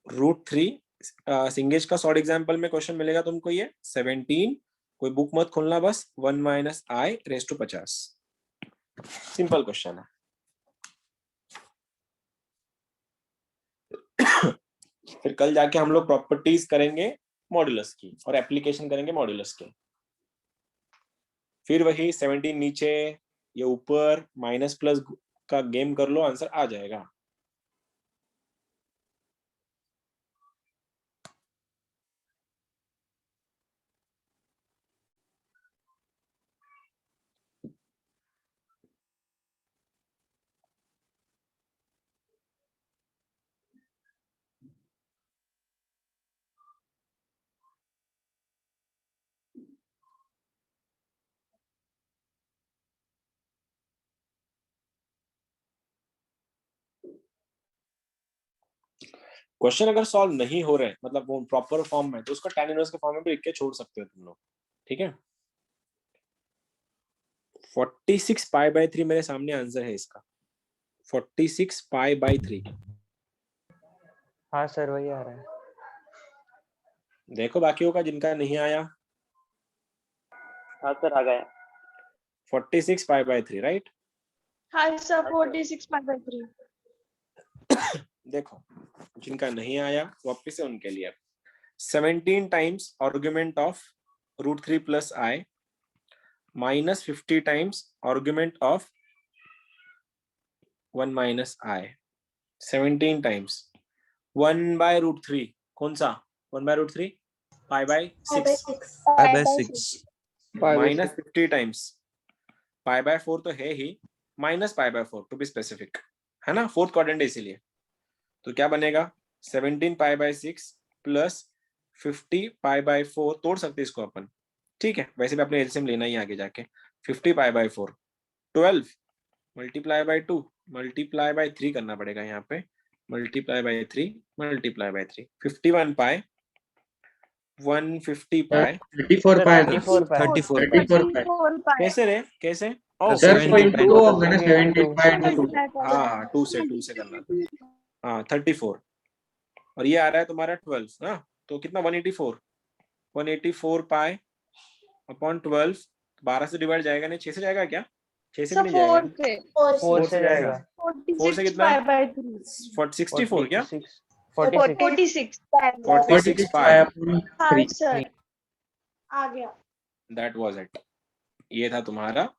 √3, सिंगेज का शॉर्ट एग्जांपल में क्वेश्चन मिलेगा तुमको ये 17, कोई बुक मत खोलना, बस 1 - i⁻50। सिंपल क्वेश्चन है। फिर कल जाके हम लोग प्रॉपर्टीज करेंगे मॉड्यूलस की और एप्लीकेशन करेंगे मॉड्यूलस के। फिर वही 17 नीचे, ये ऊपर, माइनस प्लस का गेम कर लो, आंसर आ जाएगा। क्वेश्चन अगर सॉल्व नहीं हो रहे, मतलब वो प्रॉपर फॉर्म में, तो उसको tan इनवर्स के फॉर्म में भी लिख के छोड़ सकते हो तुम लोग। ठीक है, 46 पाई बाय 3 मेरे सामने आंसर है इसका। 46 पाई बाय 3। हाँ सर वही आ रहा है। देखो बाकियों का जिनका नहीं आया। हाँ सर आ गया। 46 पाई बाय 3 राइट। हाँ सर 46 pi by 3 देखो जिनका नहीं आया वापस से उनके लिए 17 times argument of √3 + i -50 times argument of 1 - i। 17 times 1/√3 कौन सा? 1/√3 pi by 6 -50 times pi by 4 तो है ही, -π/4 टू बी स्पेसिफिक, है ना, फोर्थ क्वाड्रेंट इसीलिए। तो क्या बनेगा? 17 pi by 6 plus 50 pi by 4, तोड़ सकते इसको अपन। ठीक है, वैसे भी अपने एलसीएम लेना ही आगे जाके। 50 pi by 4 12 multiply by 2 multiply by 3 करना पड़ेगा यहाँ पे, multiply by 3 multiply by 3, 51 pi 150 pi 34 pi 34 pi 34 pi कैसे रे कैसे? सर इसको इंटू मैंने 17 pi into 2 हाँ 2 से करना था। हाँ 34, और ये आ रहा है तुम्हारा 12 ना, तो कितना 184 पाई अपॉन 12 12 से डिवाइड जाएगा नहीं, 6 से जाएगा क्या? 6 से भी सर नहीं जाएगा। 4 से 4 से जाएगा। 4 से 46 कितना? 5 by 3 64 क्या? 46 46 46 5 हाँ सर आ गया। That was it. ये था तुम्हारा